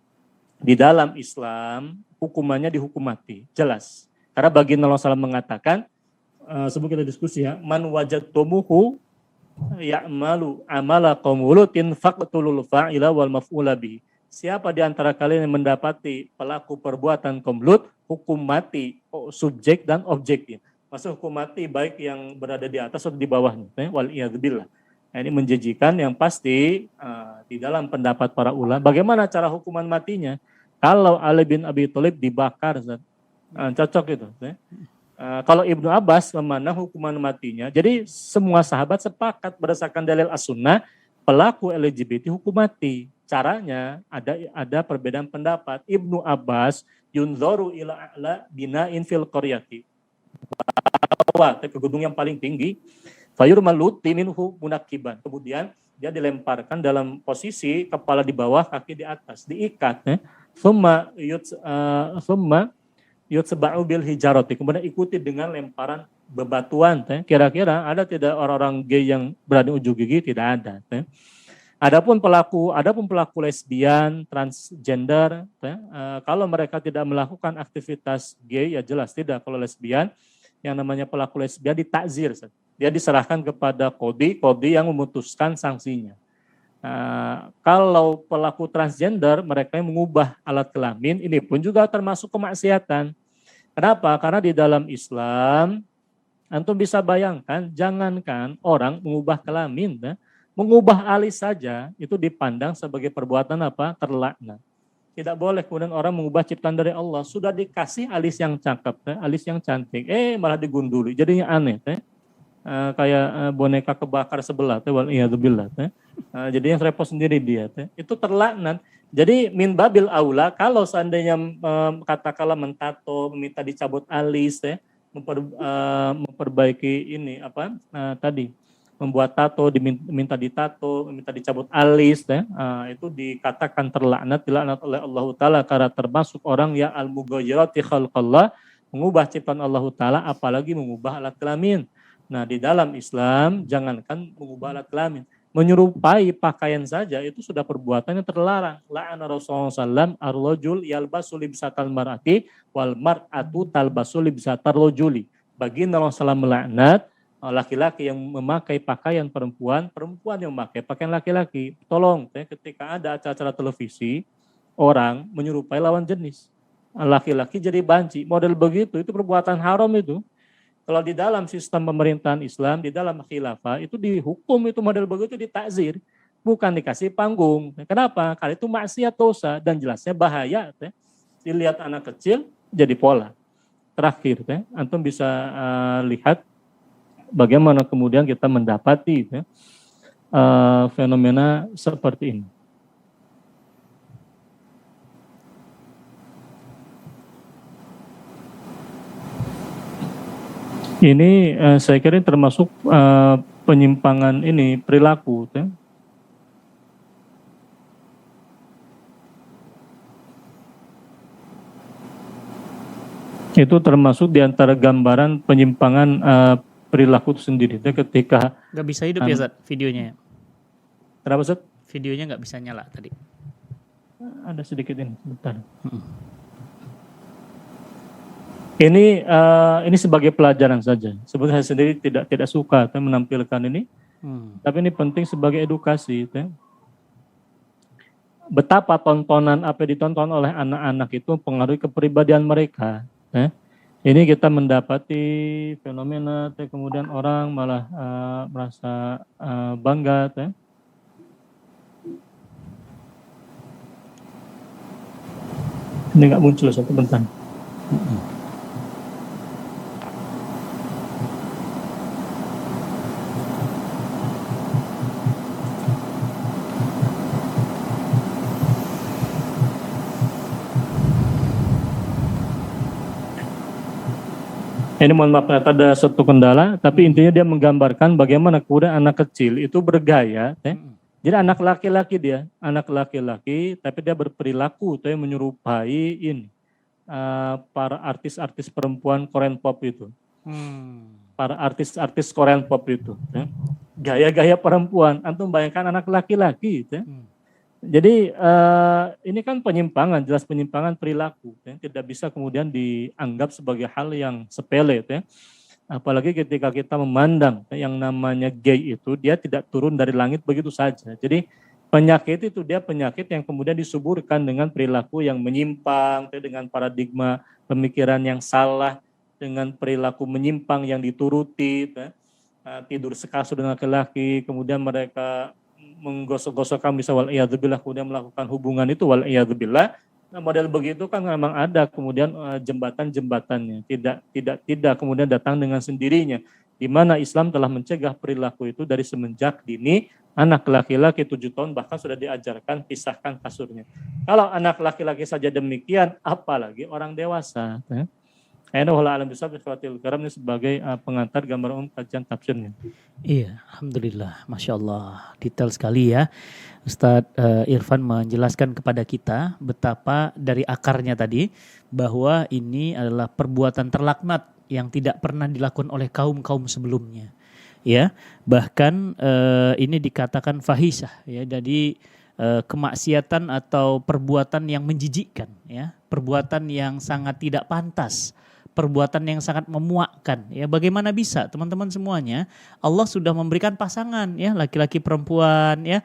di dalam Islam hukumannya dihukum mati, jelas. Karena baginda Rasulullah SAW mengatakan, sebelum kita diskusi ya, man wajadtumuhu ya'malu amala qaumulutin faqtulul fa'ila wal maf'ula bihi. Siapa di antara kalian yang mendapati pelaku perbuatan kaum Lut, hukum mati subjek dan objeknya. Maksud hukum mati baik yang berada di atas atau di bawahnya. Waliyadzubillah. Nah, ini menjijikan yang pasti di dalam pendapat para ulama. Bagaimana cara hukuman matinya? Kalau Ali bin Abi Thalib dibakar, Ustaz. Cocok itu. Kalau Ibnu Abbas memandang hukuman matinya, jadi semua sahabat sepakat berdasarkan dalil as-sunnah, pelaku LGBT hukum mati. Caranya ada perbedaan pendapat. Ibnu Abbas yunzoru ila a'la bina'in fil qaryati. Ke gedung yang paling tinggi, fayur maluti minhu munakiban. Kemudian dia dilemparkan dalam posisi kepala di bawah, kaki di atas, diikat. Summa yutsba'u bil hijarati. Kemudian ikuti dengan lemparan bebatuan. Kira-kira ada tidak orang-orang gay yang berani ujung gigi? Tidak ada. Adapun pelaku lesbian, transgender, kalau mereka tidak melakukan aktivitas gay, ya jelas tidak. Kalau lesbian, yang namanya pelaku lesbian ditakzir. Dia diserahkan kepada kodi yang memutuskan sanksinya. Kalau pelaku transgender, mereka yang mengubah alat kelamin, ini pun juga termasuk kemaksiatan. Kenapa? Karena di dalam Islam, antum bisa bayangkan, jangankan orang mengubah kelamin, mengubah alis saja itu dipandang sebagai perbuatan apa? Terlaknat. Tidak boleh kemudian orang mengubah ciptaan dari Allah. Sudah dikasih alis yang cakep, alis yang cantik, malah digunduli. Jadinya aneh. Kayak boneka kebakar sebelah. Waliyadzubillah. Jadi yang repot sendiri dia. Itu terlaknat. Jadi min babil aula, kalau seandainya katakanlah mentato, meminta dicabut alis, memperbaiki ini tadi, membuat tato, diminta ditato, meminta dicabut alis, itu dikatakan dilaknat oleh Allah Ta'ala, karena termasuk orang yang al-mughayyirati khalqallah, mengubah ciptaan Allah Ta'ala, apalagi mengubah alat kelamin. Nah, di dalam Islam, jangankan mengubah alat kelamin, menyerupai pakaian saja itu sudah perbuatan yang terlarang. La'ana Rasulullah SAW ar-rajul yalbasu libsatal mar'ati wal mar'atu talbasu libsatar rajuli. Baginda Rasulullah melaknat laki-laki yang memakai pakaian perempuan, perempuan yang memakai pakaian laki-laki. Tolong, ketika ada acara televisi, orang menyerupai lawan jenis. Laki-laki jadi banci. Model begitu, itu perbuatan haram itu. Kalau di dalam sistem pemerintahan Islam, di dalam khilafah, itu dihukum, itu model begitu ditakzir. Bukan dikasih panggung. Kenapa? Karena itu maksiat dosa dan jelasnya bahaya. Dilihat anak kecil, jadi pola. Terakhir, antum bisa lihat bagaimana kemudian kita mendapati fenomena seperti ini. Ini saya kira termasuk penyimpangan ini perilaku. Itu termasuk diantara gambaran penyimpangan perilaku itu sendiri. Ketika nggak bisa hidup ya Zat videonya. Kenapa Zat? Videonya nggak bisa nyala tadi. Ada sedikit ini, sebentar. Ini sebagai pelajaran saja. Sebetulnya saya sendiri tidak suka menampilkan ini, tapi ini penting sebagai edukasi. Betapa tontonan apa yang ditonton oleh anak-anak itu mempengaruhi kepribadian mereka. Ini kita mendapati fenomena, kemudian orang malah merasa bangga. Ini nggak muncul satu bentar. Ini mohon maaf, ada satu kendala, tapi intinya dia menggambarkan bagaimana kemudian anak kecil itu bergaya. Jadi anak laki-laki, tapi dia berperilaku menyerupai ini para artis-artis perempuan Korean pop itu. Para artis-artis Korean pop itu. Gaya-gaya perempuan, antum bayangkan anak laki-laki. Jadi ini kan penyimpangan, jelas penyimpangan perilaku, tidak bisa kemudian dianggap sebagai hal yang sepele. Apalagi ketika kita memandang yang namanya gay itu, dia tidak turun dari langit begitu saja. Jadi penyakit itu dia penyakit yang kemudian disuburkan dengan perilaku yang menyimpang, dengan paradigma pemikiran yang salah, dengan perilaku menyimpang yang dituruti. tidur sekasur dengan laki-laki, kemudian mereka menggosok-gosokkan bisa wal'iyadzubillah, kemudian melakukan hubungan itu wal'iyadzubillah. Nah, model begitu kan memang ada kemudian jembatan-jembatannya, tidak kemudian datang dengan sendirinya, di mana Islam telah mencegah perilaku itu dari semenjak dini. Anak laki-laki 7 tahun bahkan sudah diajarkan pisahkan kasurnya. Kalau anak laki-laki saja demikian, apalagi orang dewasa. Alam bisa karam ini sebagai pengantar gambaran kajian tafsirnya. Iya, alhamdulillah, masya Allah, detail sekali ya. Ustadz Irfan menjelaskan kepada kita betapa dari akarnya tadi bahwa ini adalah perbuatan terlaknat yang tidak pernah dilakukan oleh kaum-kaum sebelumnya. Ya, bahkan ini dikatakan fahisyah ya, jadi kemaksiatan atau perbuatan yang menjijikkan ya, perbuatan yang sangat tidak pantas, perbuatan yang sangat memuakkan ya. Bagaimana bisa teman-teman semuanya, Allah sudah memberikan pasangan ya, laki-laki perempuan ya,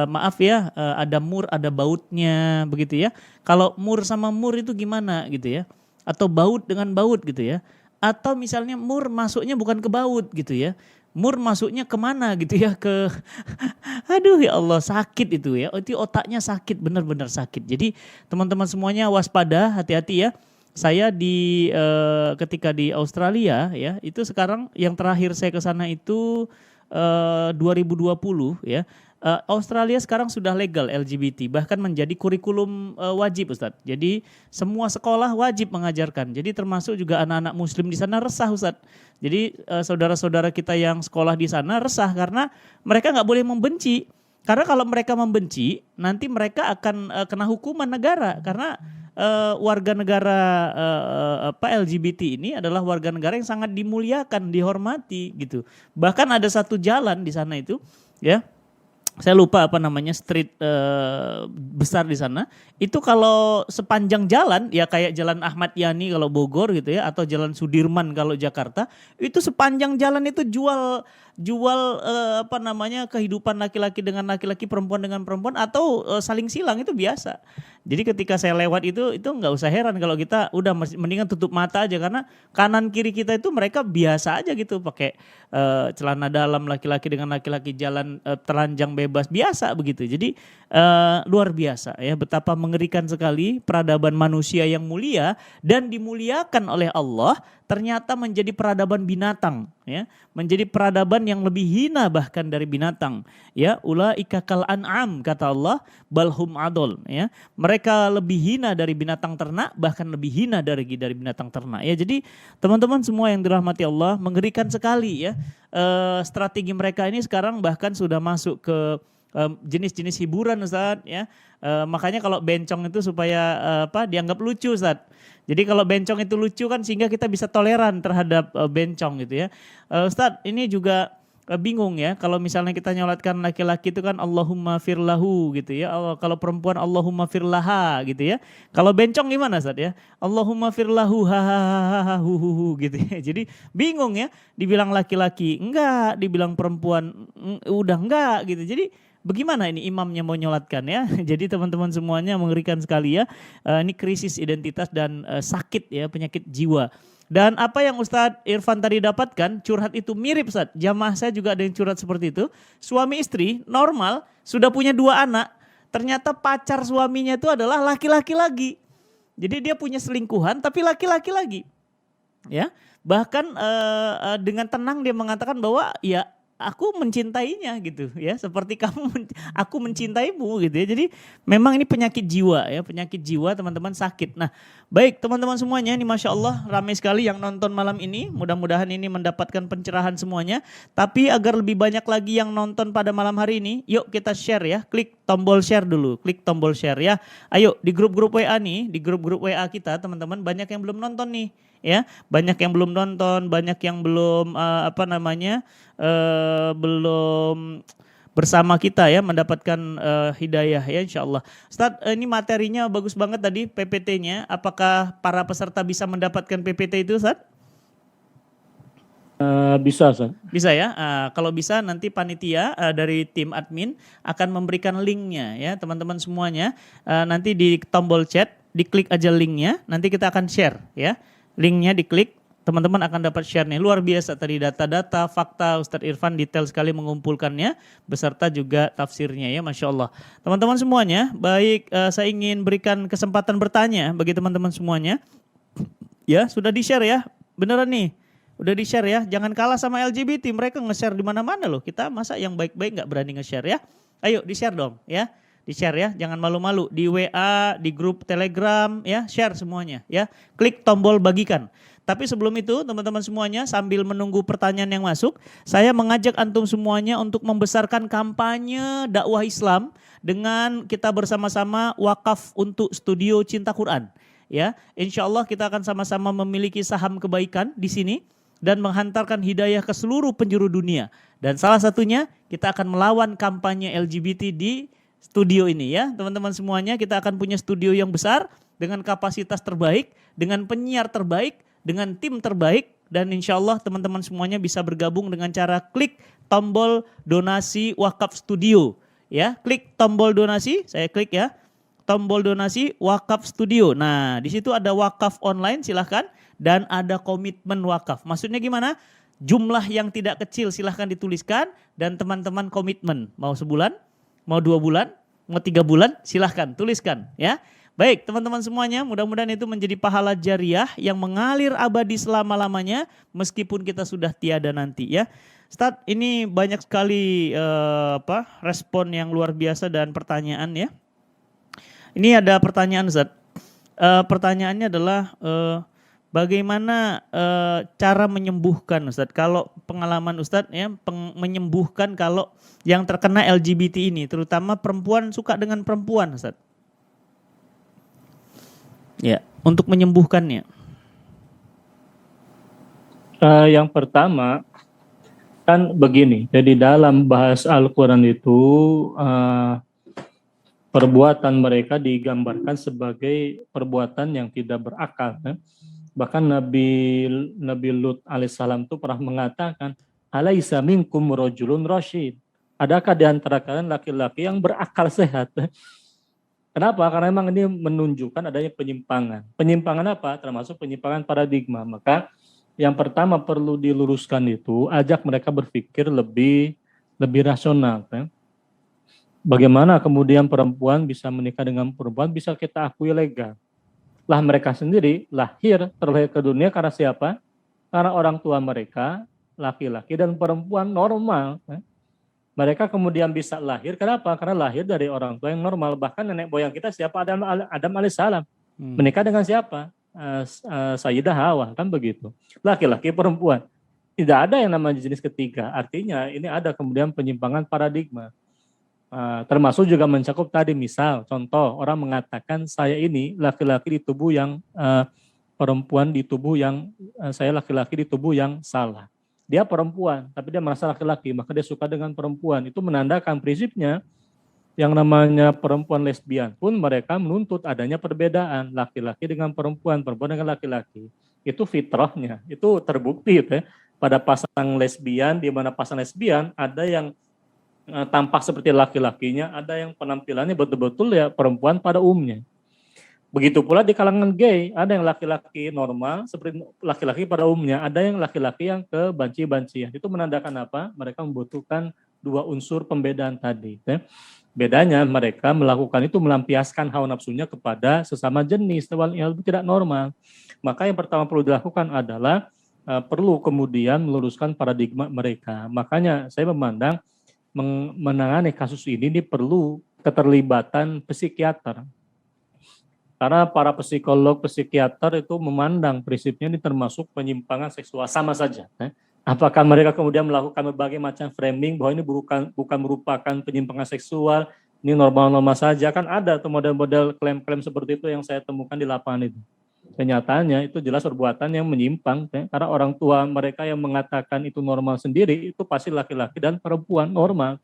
maaf ya, ada mur ada bautnya begitu ya. Kalau mur sama mur itu gimana gitu ya, atau baut dengan baut gitu ya, atau misalnya mur masuknya bukan ke baut gitu ya, mur masuknya kemana gitu ya, ke aduh ya Allah, sakit itu ya, itu otaknya sakit, benar-benar sakit. Jadi teman-teman semuanya waspada, hati-hati ya. Saya ketika di Australia ya, itu sekarang yang terakhir saya ke sana itu 2020 ya. Australia sekarang sudah legal LGBT, bahkan menjadi kurikulum wajib, Ustadz. Jadi semua sekolah wajib mengajarkan. Jadi termasuk juga anak-anak muslim di sana resah, Ustadz. Jadi saudara-saudara kita yang sekolah di sana resah karena mereka nggak boleh membenci. Karena kalau mereka membenci, nanti mereka akan kena hukuman negara. Karena warga negara LGBT ini adalah warga negara yang sangat dimuliakan, dihormati gitu. Bahkan ada satu jalan di sana itu, ya, saya lupa apa namanya, street besar di sana. Itu kalau sepanjang jalan ya kayak Jalan Ahmad Yani kalau Bogor gitu ya, atau Jalan Sudirman kalau Jakarta, itu sepanjang jalan itu jual apa namanya, kehidupan laki-laki dengan laki-laki, perempuan dengan perempuan, atau saling silang, itu biasa. Jadi ketika saya lewat itu nggak usah heran kalau kita udah mendingan tutup mata aja, karena kanan kiri kita itu mereka biasa aja gitu pakai celana dalam, laki-laki dengan laki-laki jalan telanjang bebas biasa begitu. Jadi luar biasa ya, betapa mengerikan sekali peradaban manusia yang mulia dan dimuliakan oleh Allah ternyata menjadi peradaban binatang ya, menjadi peradaban yang lebih hina bahkan dari binatang ya. Ulaika kal an'am kata Allah, balhum adol ya, mereka lebih hina dari binatang ternak, bahkan lebih hina dari binatang ternak ya. Jadi teman-teman semua yang dirahmati Allah, mengerikan sekali ya. Strategi mereka ini sekarang bahkan sudah masuk ke jenis-jenis hiburan, Ustaz ya. Makanya kalau bencong itu supaya dianggap lucu, Ustaz. Jadi kalau bencong itu lucu kan, sehingga kita bisa toleran terhadap bencong gitu ya. Ustaz, ini juga bingung ya, kalau misalnya kita nyolatkan laki-laki itu kan Allahumma firlahu gitu ya. Kalau perempuan Allahumma firlaha gitu ya. Kalau bencong gimana, Ustaz ya? Allahumma firlahu hahaha gitu ya. Jadi bingung ya, dibilang laki-laki enggak, dibilang perempuan udah enggak gitu. Jadi bagaimana ini imamnya mau nyolatkan ya? Jadi teman-teman semuanya, mengerikan sekali ya. Ini krisis identitas dan sakit ya, penyakit jiwa. Dan apa yang Ustadz Irfan tadi dapatkan, curhat itu mirip, Ustadz. Jamaah saya juga ada yang curhat seperti itu. Suami istri normal, sudah punya 2 anak. Ternyata pacar suaminya itu adalah laki-laki lagi. Jadi dia punya selingkuhan tapi laki-laki lagi. Ya, bahkan dengan tenang dia mengatakan bahwa ya aku mencintainya gitu ya, seperti aku mencintaimu gitu ya. Jadi memang ini penyakit jiwa ya, penyakit jiwa teman-teman, sakit. Nah baik teman-teman semuanya, ini Masya Allah ramai sekali yang nonton malam ini. Mudah-mudahan ini mendapatkan pencerahan semuanya. Tapi agar lebih banyak lagi yang nonton pada malam hari ini, yuk kita share ya. Klik tombol share dulu, klik tombol share ya. Ayo di grup-grup WA nih, di grup-grup WA kita teman-teman, banyak yang belum nonton nih ya. Banyak yang belum nonton, banyak yang belum belum bersama kita ya, mendapatkan hidayah ya insyaallah. Ustadz, ini materinya bagus banget tadi PPT-nya. Apakah para peserta bisa mendapatkan PPT itu, Ustadz? Bisa, Ustadz. Bisa ya. Kalau bisa nanti panitia dari tim admin akan memberikan linknya ya teman-teman semuanya. Nanti di tombol chat diklik aja linknya. Nanti kita akan share ya. Linknya diklik. teman-teman akan dapat share nih. Luar biasa tadi data-data, fakta Ustadz Irfan detail sekali mengumpulkannya beserta juga tafsirnya ya, Masya Allah. Teman-teman semuanya, baik saya ingin berikan kesempatan bertanya bagi teman-teman semuanya. Ya, sudah di-share ya. Beneran nih. Udah di-share ya. Jangan kalah sama LGBT, mereka nge-share di mana-mana loh. Kita masa yang baik-baik nggak berani nge-share ya. Ayo di-share dong ya. Di-share ya, jangan malu-malu. Di WA, di grup Telegram ya, share semuanya ya. Klik tombol bagikan. Tapi sebelum itu teman-teman semuanya sambil menunggu pertanyaan yang masuk, saya mengajak antum semuanya untuk membesarkan kampanye dakwah Islam dengan kita bersama-sama wakaf untuk studio Cinta Quran. Ya, insya Allah kita akan sama-sama memiliki saham kebaikan di sini dan menghantarkan hidayah ke seluruh penjuru dunia. Dan salah satunya kita akan melawan kampanye LGBT di studio ini ya. Teman-teman semuanya, kita akan punya studio yang besar dengan kapasitas terbaik, dengan penyiar terbaik, dengan tim terbaik. Dan insya Allah teman-teman semuanya bisa bergabung dengan cara klik tombol donasi wakaf studio. Ya, klik tombol donasi, saya klik ya. Tombol donasi wakaf studio. Nah, di situ ada wakaf online silahkan dan ada komitmen wakaf. Maksudnya gimana? Jumlah yang tidak kecil silahkan dituliskan dan teman-teman komitmen. Mau sebulan, mau 2 bulan, mau 3 bulan silahkan tuliskan ya. Baik teman-teman semuanya, mudah-mudahan itu menjadi pahala jariah yang mengalir abadi selama-lamanya meskipun kita sudah tiada nanti ya. Ustadz, ini banyak sekali respon yang luar biasa dan pertanyaan ya. Ini ada pertanyaan Ustadz. Pertanyaannya adalah bagaimana cara menyembuhkan Ustadz? Kalau pengalaman Ustadz ya, menyembuhkan kalau yang terkena LGBT ini, terutama perempuan suka dengan perempuan Ustadz. Ya, untuk menyembuhkannya. Yang pertama kan begini, jadi dalam bahasa Al-Quran itu perbuatan mereka digambarkan sebagai perbuatan yang tidak berakal. Bahkan Nabi Lut alaihissalam itu pernah mengatakan, alaisa minkum rajulun rasyid. Adakah di antara kalian laki-laki yang berakal sehat? Kenapa? Karena memang ini menunjukkan adanya penyimpangan. Penyimpangan apa? Termasuk penyimpangan paradigma. Maka yang pertama perlu diluruskan itu, ajak mereka berpikir lebih rasional. Bagaimana kemudian perempuan bisa menikah dengan perempuan bisa kita akui legal. Lah mereka sendiri terlahir ke dunia karena siapa? Karena orang tua mereka, laki-laki dan perempuan normal. Mereka kemudian bisa lahir, kenapa? Karena lahir dari orang tua yang normal. Bahkan nenek moyang kita siapa? Adam alaihissalam. Menikah dengan siapa? Sayyidah Hawa, kan begitu. Laki-laki, perempuan. Tidak ada yang namanya jenis ketiga. Artinya ini ada kemudian penyimpangan paradigma. Termasuk juga mencakup tadi misal contoh orang mengatakan saya ini laki-laki di tubuh yang perempuan di tubuh yang saya laki-laki di tubuh yang salah. Dia perempuan tapi dia merasa laki-laki maka dia suka dengan perempuan. Itu menandakan prinsipnya yang namanya perempuan lesbian pun mereka menuntut adanya perbedaan laki-laki dengan perempuan, perempuan dengan laki-laki. Itu fitrahnya, itu terbukti ya, pada pasang lesbian di mana pasang lesbian ada yang tampak seperti laki-lakinya, ada yang penampilannya betul-betul ya perempuan pada umumnya. Begitu pula di kalangan gay, ada yang laki-laki normal seperti laki-laki pada umumnya, ada yang laki-laki yang kebanci-bancian. Itu menandakan apa? Mereka membutuhkan 2 unsur pembedaan tadi. Ya. Bedanya mereka melakukan itu melampiaskan hawa nafsunya kepada sesama jenis, yang tidak normal. Maka yang pertama perlu dilakukan adalah perlu kemudian meluruskan paradigma mereka. Makanya saya memandang menangani kasus ini perlu keterlibatan psikiater. Karena para psikolog, psikiater itu memandang prinsipnya ini termasuk penyimpangan seksual sama saja. Apakah mereka kemudian melakukan berbagai macam framing bahwa ini bukan merupakan penyimpangan seksual, ini normal-normal saja, kan ada tuh model-model klaim-klaim seperti itu yang saya temukan di lapangan itu. Kenyataannya itu jelas perbuatan yang menyimpang, karena orang tua mereka yang mengatakan itu normal sendiri itu pasti laki-laki dan perempuan normal.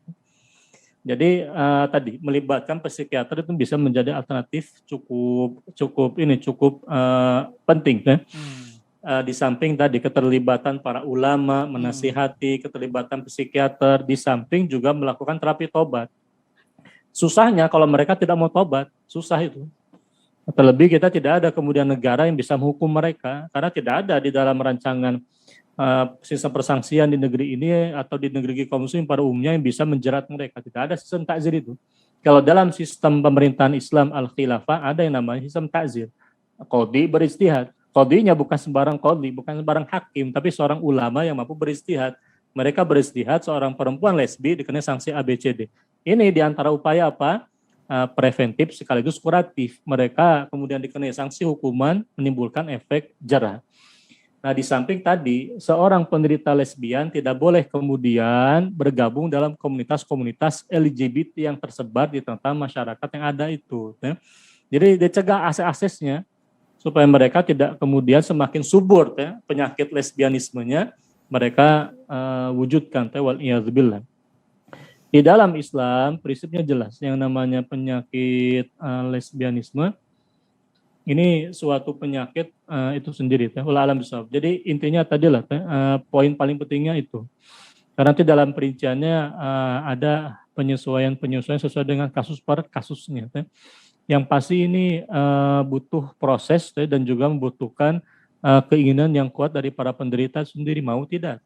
Jadi tadi melibatkan psikiater itu bisa menjadi alternatif cukup penting. Di samping tadi keterlibatan para ulama menasihati, keterlibatan psikiater, di samping juga melakukan terapi tobat. Susahnya kalau mereka tidak mau tobat, susah itu. Terlebih kita tidak ada kemudian negara yang bisa menghukum mereka karena tidak ada di dalam rancangan sistem persangsian di negeri ini atau di negeri kaum muslimin pada umumnya yang bisa menjerat mereka. Tidak ada sistem takzir itu. Kalau dalam sistem pemerintahan Islam al-khilafah ada yang namanya sistem takzir. Qadhi beristihad. Qadhinya bukan sembarang qadhi, bukan sembarang hakim, tapi seorang ulama yang mampu beristihad. Mereka beristihad seorang perempuan lesbi dikenai sanksi ABCD. Ini diantara upaya apa? Preventif sekaligus kuratif. Mereka kemudian dikenai sanksi hukuman menimbulkan efek jerah. Nah, di samping tadi, seorang penderita lesbian tidak boleh kemudian bergabung dalam komunitas-komunitas LGBT yang tersebar di tengah masyarakat yang ada itu. Ya. Jadi dicegah akses-aksesnya supaya mereka tidak kemudian semakin subur ya, penyakit lesbianismenya mereka wujudkan. Wal'iyadzubillah. Di dalam Islam prinsipnya jelas yang namanya penyakit lesbianisme ini suatu penyakit itu sendiri, wallahu alam bishawab. Jadi intinya tadilah poin paling pentingnya itu. Karena nanti dalam perinciannya ada penyesuaian sesuai dengan kasus per kasusnya. Yang pasti ini butuh proses dan juga membutuhkan keinginan yang kuat dari para penderita sendiri, mau tidak.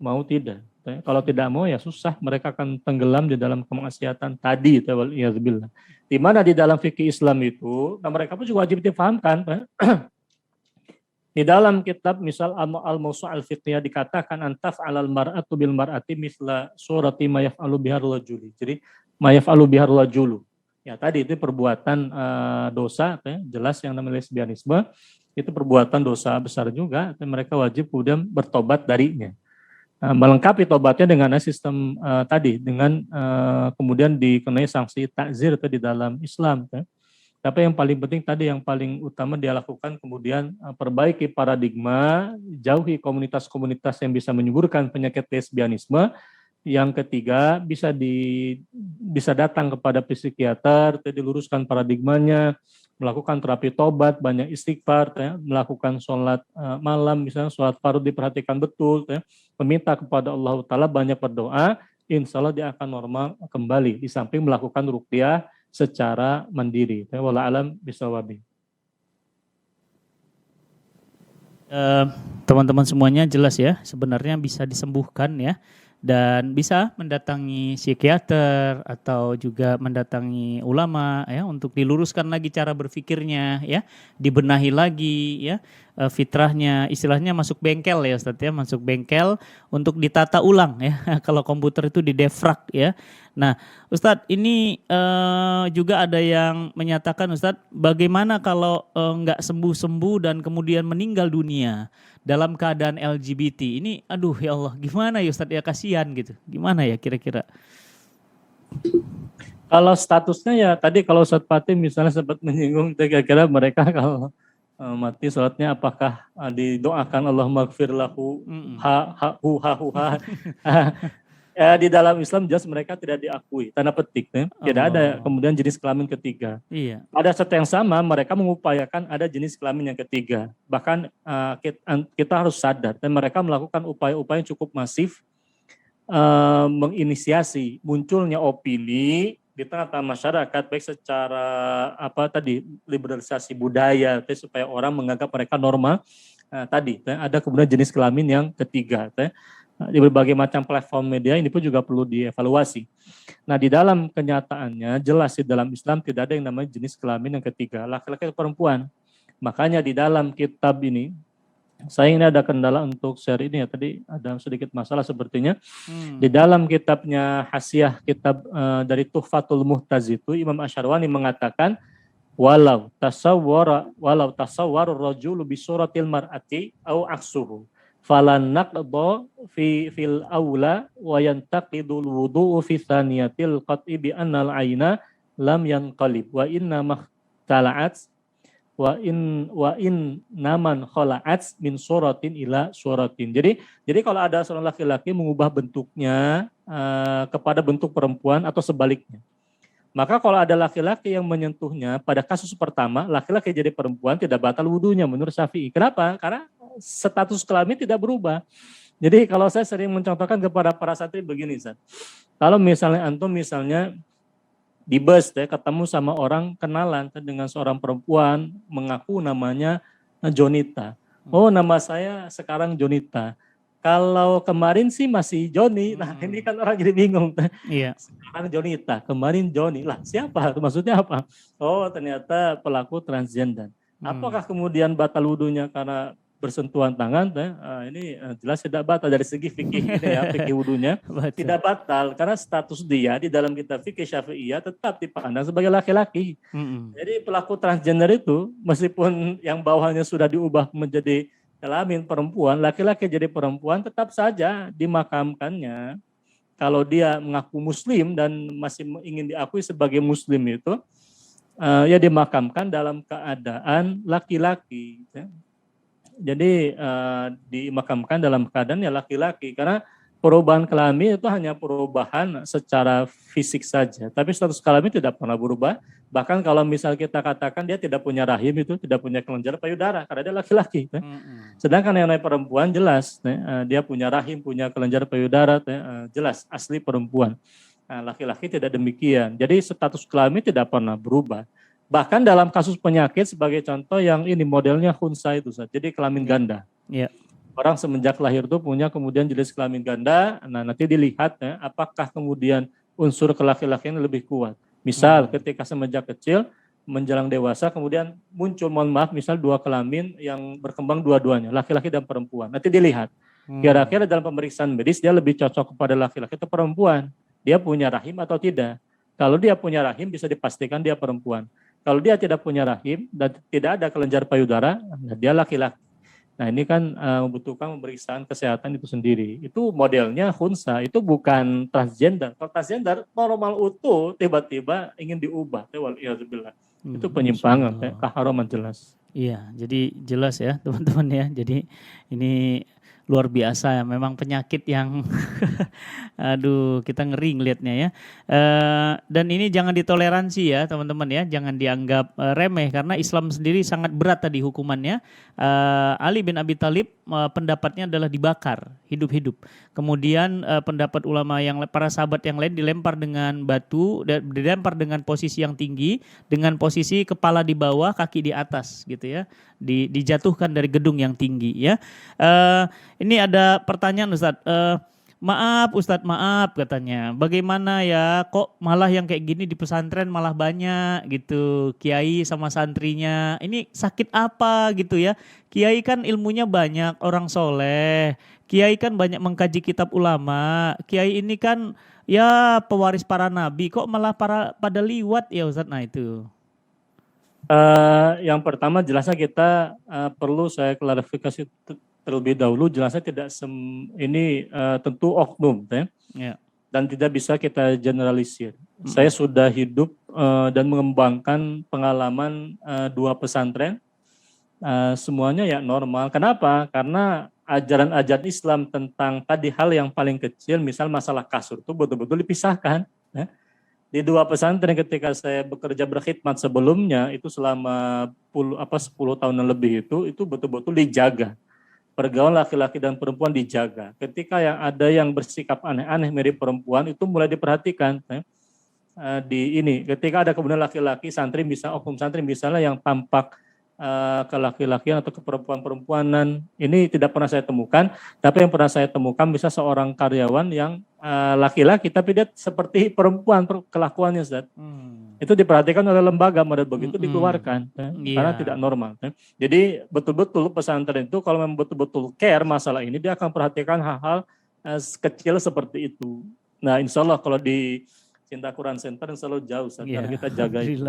Mau tidak. Kalau tidak mau ya susah, mereka akan tenggelam di dalam kemaksiatan tadi. Wal'iyadzubillah. Di mana di dalam fikih Islam itu, nah mereka pun juga wajib difahamkan. Di dalam kitab misal Al-Mawsu' al-Fiqhiyah dikatakan antaf alal mar'atu bil mar'ati misla surati ma yaf'alu bihar rajuli. Jadi ma yaf'alu bihar rajulu. Ya tadi itu perbuatan dosa, jelas yang namanya lesbianisme, itu perbuatan dosa besar juga, dan mereka wajib kemudian bertobat darinya. Melengkapi tobatnya dengan sistem tadi, dengan kemudian dikenai sanksi takzir di dalam Islam. Tapi yang paling penting tadi, yang paling utama dia lakukan kemudian perbaiki paradigma, jauhi komunitas-komunitas yang bisa menyuburkan penyakit lesbianisme. Yang ketiga bisa datang kepada psikiater, diluruskan paradigmanya, melakukan terapi tobat, banyak istighfar, melakukan sholat malam, misalnya sholat fardu diperhatikan betul, meminta kepada Allah Ta'ala, banyak berdoa, insya Allah dia akan normal kembali, di samping melakukan ruqyah secara mandiri. Wallahu alam bisawab. Teman-teman semuanya jelas ya, sebenarnya bisa disembuhkan ya, dan bisa mendatangi psikiater atau juga mendatangi ulama ya untuk diluruskan lagi cara berpikirnya ya, dibenahi lagi ya, fitrahnya, istilahnya masuk bengkel ya Ustadz ya, masuk bengkel untuk ditata ulang ya. Kalau komputer itu didefrag ya. Nah Ustadz ini juga ada yang menyatakan Ustadz, bagaimana kalau nggak sembuh-sembuh dan kemudian meninggal dunia dalam keadaan LGBT ini, aduh ya Allah, gimana ya Ustadz ya, kasihan gitu. Gimana ya kira-kira? Kalau statusnya ya tadi kalau Ustadz Fatih misalnya sempat menyinggung, kira-kira mereka kalau mati sholatnya apakah didoakan Allah maghfir lahu ya, di dalam Islam jelas mereka tidak diakui, tanda petik. Tidak ada kemudian jenis kelamin ketiga. Iya. Pada saat yang sama mereka mengupayakan ada jenis kelamin yang ketiga. Bahkan kita harus sadar dan mereka melakukan upaya-upaya yang cukup masif menginisiasi munculnya opini di tengah-tengah masyarakat, baik secara liberalisasi budaya supaya orang menganggap mereka normal. Tadi ada kemudian jenis kelamin yang ketiga. Di berbagai macam platform media ini pun juga perlu dievaluasi. Nah, di dalam kenyataannya jelas di dalam Islam tidak ada yang namanya jenis kelamin yang ketiga, laki-laki atau perempuan. Makanya di dalam kitab ini, saya ini ada kendala untuk share ini ya, tadi ada sedikit masalah sepertinya. Di dalam kitabnya Hasyiah kitab dari Tuhfatul Muhtaz itu, Imam Asy'arwani mengatakan walau tasawwara rajulu bi suratil mar'ati au aksuhu falan naqdha fil aula wa yantaqidul wudu'u fi thaniyatil qat'i bi annal aina lam yanqalib wa inna mahtala'at wa in naman khala'at min suratin ila suratin. Jadi kalau ada seorang laki-laki mengubah bentuknya kepada bentuk perempuan atau sebaliknya, maka kalau ada laki-laki yang menyentuhnya pada kasus pertama, laki-laki jadi perempuan, tidak batal wudunya menurut Syafi'i. Kenapa? Karena status kelamin tidak berubah. Jadi kalau saya sering mencontohkan kepada para santri begini, Ustaz. Kalau misalnya antum di bus ketemu sama orang kenalan dengan seorang perempuan mengaku namanya Jonita. Oh, nama saya sekarang Jonita. Kalau kemarin sih masih Joni. Nah, ini kan orang jadi bingung. Iya. Sekarang Jonita, kemarin Joni. Lah, siapa? Maksudnya apa? Oh, ternyata pelaku transgender. Apakah kemudian batal wudunya karena bersentuhan tangan? Ini jelas tidak batal dari segi fikih ini ya, fikih wudunya. Betul. Tidak batal karena status dia di dalam kitab fikih Syafi'iyah tetap dipandang sebagai laki-laki. Jadi pelaku transgender itu meskipun yang bawahnya sudah diubah menjadi kelamin perempuan, laki-laki jadi perempuan tetap saja dimakamkannya. Kalau dia mengaku muslim dan masih ingin diakui sebagai muslim itu, ya dimakamkan dalam keadaan laki-laki. Ya. Jadi dimakamkan dalam keadaan ya laki-laki karena perubahan kelamin itu hanya perubahan secara fisik saja, tapi status kelamin tidak pernah berubah. Bahkan kalau misal kita katakan dia tidak punya rahim itu tidak punya kelenjar payudara karena dia laki-laki. Sedangkan yang namanya perempuan jelas dia punya rahim, punya kelenjar payudara, jelas asli perempuan. Laki-laki tidak demikian. Jadi status kelamin tidak pernah berubah. Bahkan dalam kasus penyakit sebagai contoh yang ini modelnya khunsa itu, jadi kelamin ganda. Iya. Orang semenjak lahir itu punya kemudian jenis kelamin ganda. Nah, nanti dilihat apakah kemudian unsur kelaki-lakian lebih kuat. Misal ketika semenjak kecil menjelang dewasa kemudian muncul, mohon maaf, misal dua kelamin yang berkembang dua-duanya, laki-laki dan perempuan. Nanti dilihat kira-kira dalam pemeriksaan medis dia lebih cocok kepada laki-laki atau perempuan. Dia punya rahim atau tidak. Kalau dia punya rahim bisa dipastikan dia perempuan. Kalau dia tidak punya rahim dan tidak ada kelenjar payudara, dia laki-laki. Nah, ini kan membutuhkan pemeriksaan kesehatan itu sendiri. Itu modelnya khunsa, itu bukan transgender. Kalau transgender normal utuh tiba-tiba ingin diubah. Itu penyimpangan, keharaman jelas. Iya, jadi jelas ya teman-teman ya. Jadi ini luar biasa ya, memang penyakit yang aduh kita ngeri ngelihatnya ya. Dan ini jangan ditoleransi ya teman-teman ya, jangan dianggap remeh karena Islam sendiri sangat berat tadi hukumannya. Ali bin Abi Thalib pendapatnya adalah dibakar hidup-hidup. Kemudian pendapat ulama yang para sahabat yang lain dilempar dengan batu, dilempar dengan posisi yang tinggi, dengan posisi kepala di bawah, kaki di atas gitu ya. Dijatuhkan dari gedung yang tinggi ya. Ini ada pertanyaan Ustadz. Maaf Ustadz, maaf katanya. Bagaimana ya kok malah yang kayak gini di pesantren malah banyak gitu. Kiai sama santrinya. Ini sakit apa gitu ya. Kiai kan ilmunya banyak, orang soleh. Kiai kan banyak mengkaji kitab ulama. Kiai ini kan ya pewaris para nabi. Kok malah pada liwat ya Ustadz? Nah itu. Yang pertama jelasnya kita perlu saya klarifikasi terlebih dahulu, jelasnya tidak ini tentu oknum ya. Dan tidak bisa kita generalisir. Saya sudah hidup dan mengembangkan pengalaman 2 pesantren, semuanya ya normal. Kenapa? Karena ajaran-ajaran Islam tentang tadi hal yang paling kecil, misal masalah kasur itu betul-betul dipisahkan. Ya. Di 2 pesantren ketika saya bekerja berkhidmat sebelumnya itu selama 10 tahun lebih itu betul-betul dijaga. Pergaulan laki-laki dan perempuan dijaga. Ketika yang ada yang bersikap aneh-aneh mirip perempuan itu mulai diperhatikan. Ketika ada kemudian laki-laki santri oknum santri misalnya yang tampak ke laki-lakian atau ke perempuan-perempuanan, ini tidak pernah saya temukan. Tapi yang pernah saya temukan bisa seorang karyawan yang laki-laki tapi dia seperti perempuan kelakuannya, Ustaz. Itu diperhatikan oleh lembaga, model begitu dikeluarkan karena tidak normal. Jadi betul-betul pesantren itu kalau memang betul-betul care masalah ini, dia akan perhatikan hal-hal kecil seperti itu. Nah, insya Allah kalau di Cinta Quran Center selalu jauh, karena kita jaga itu.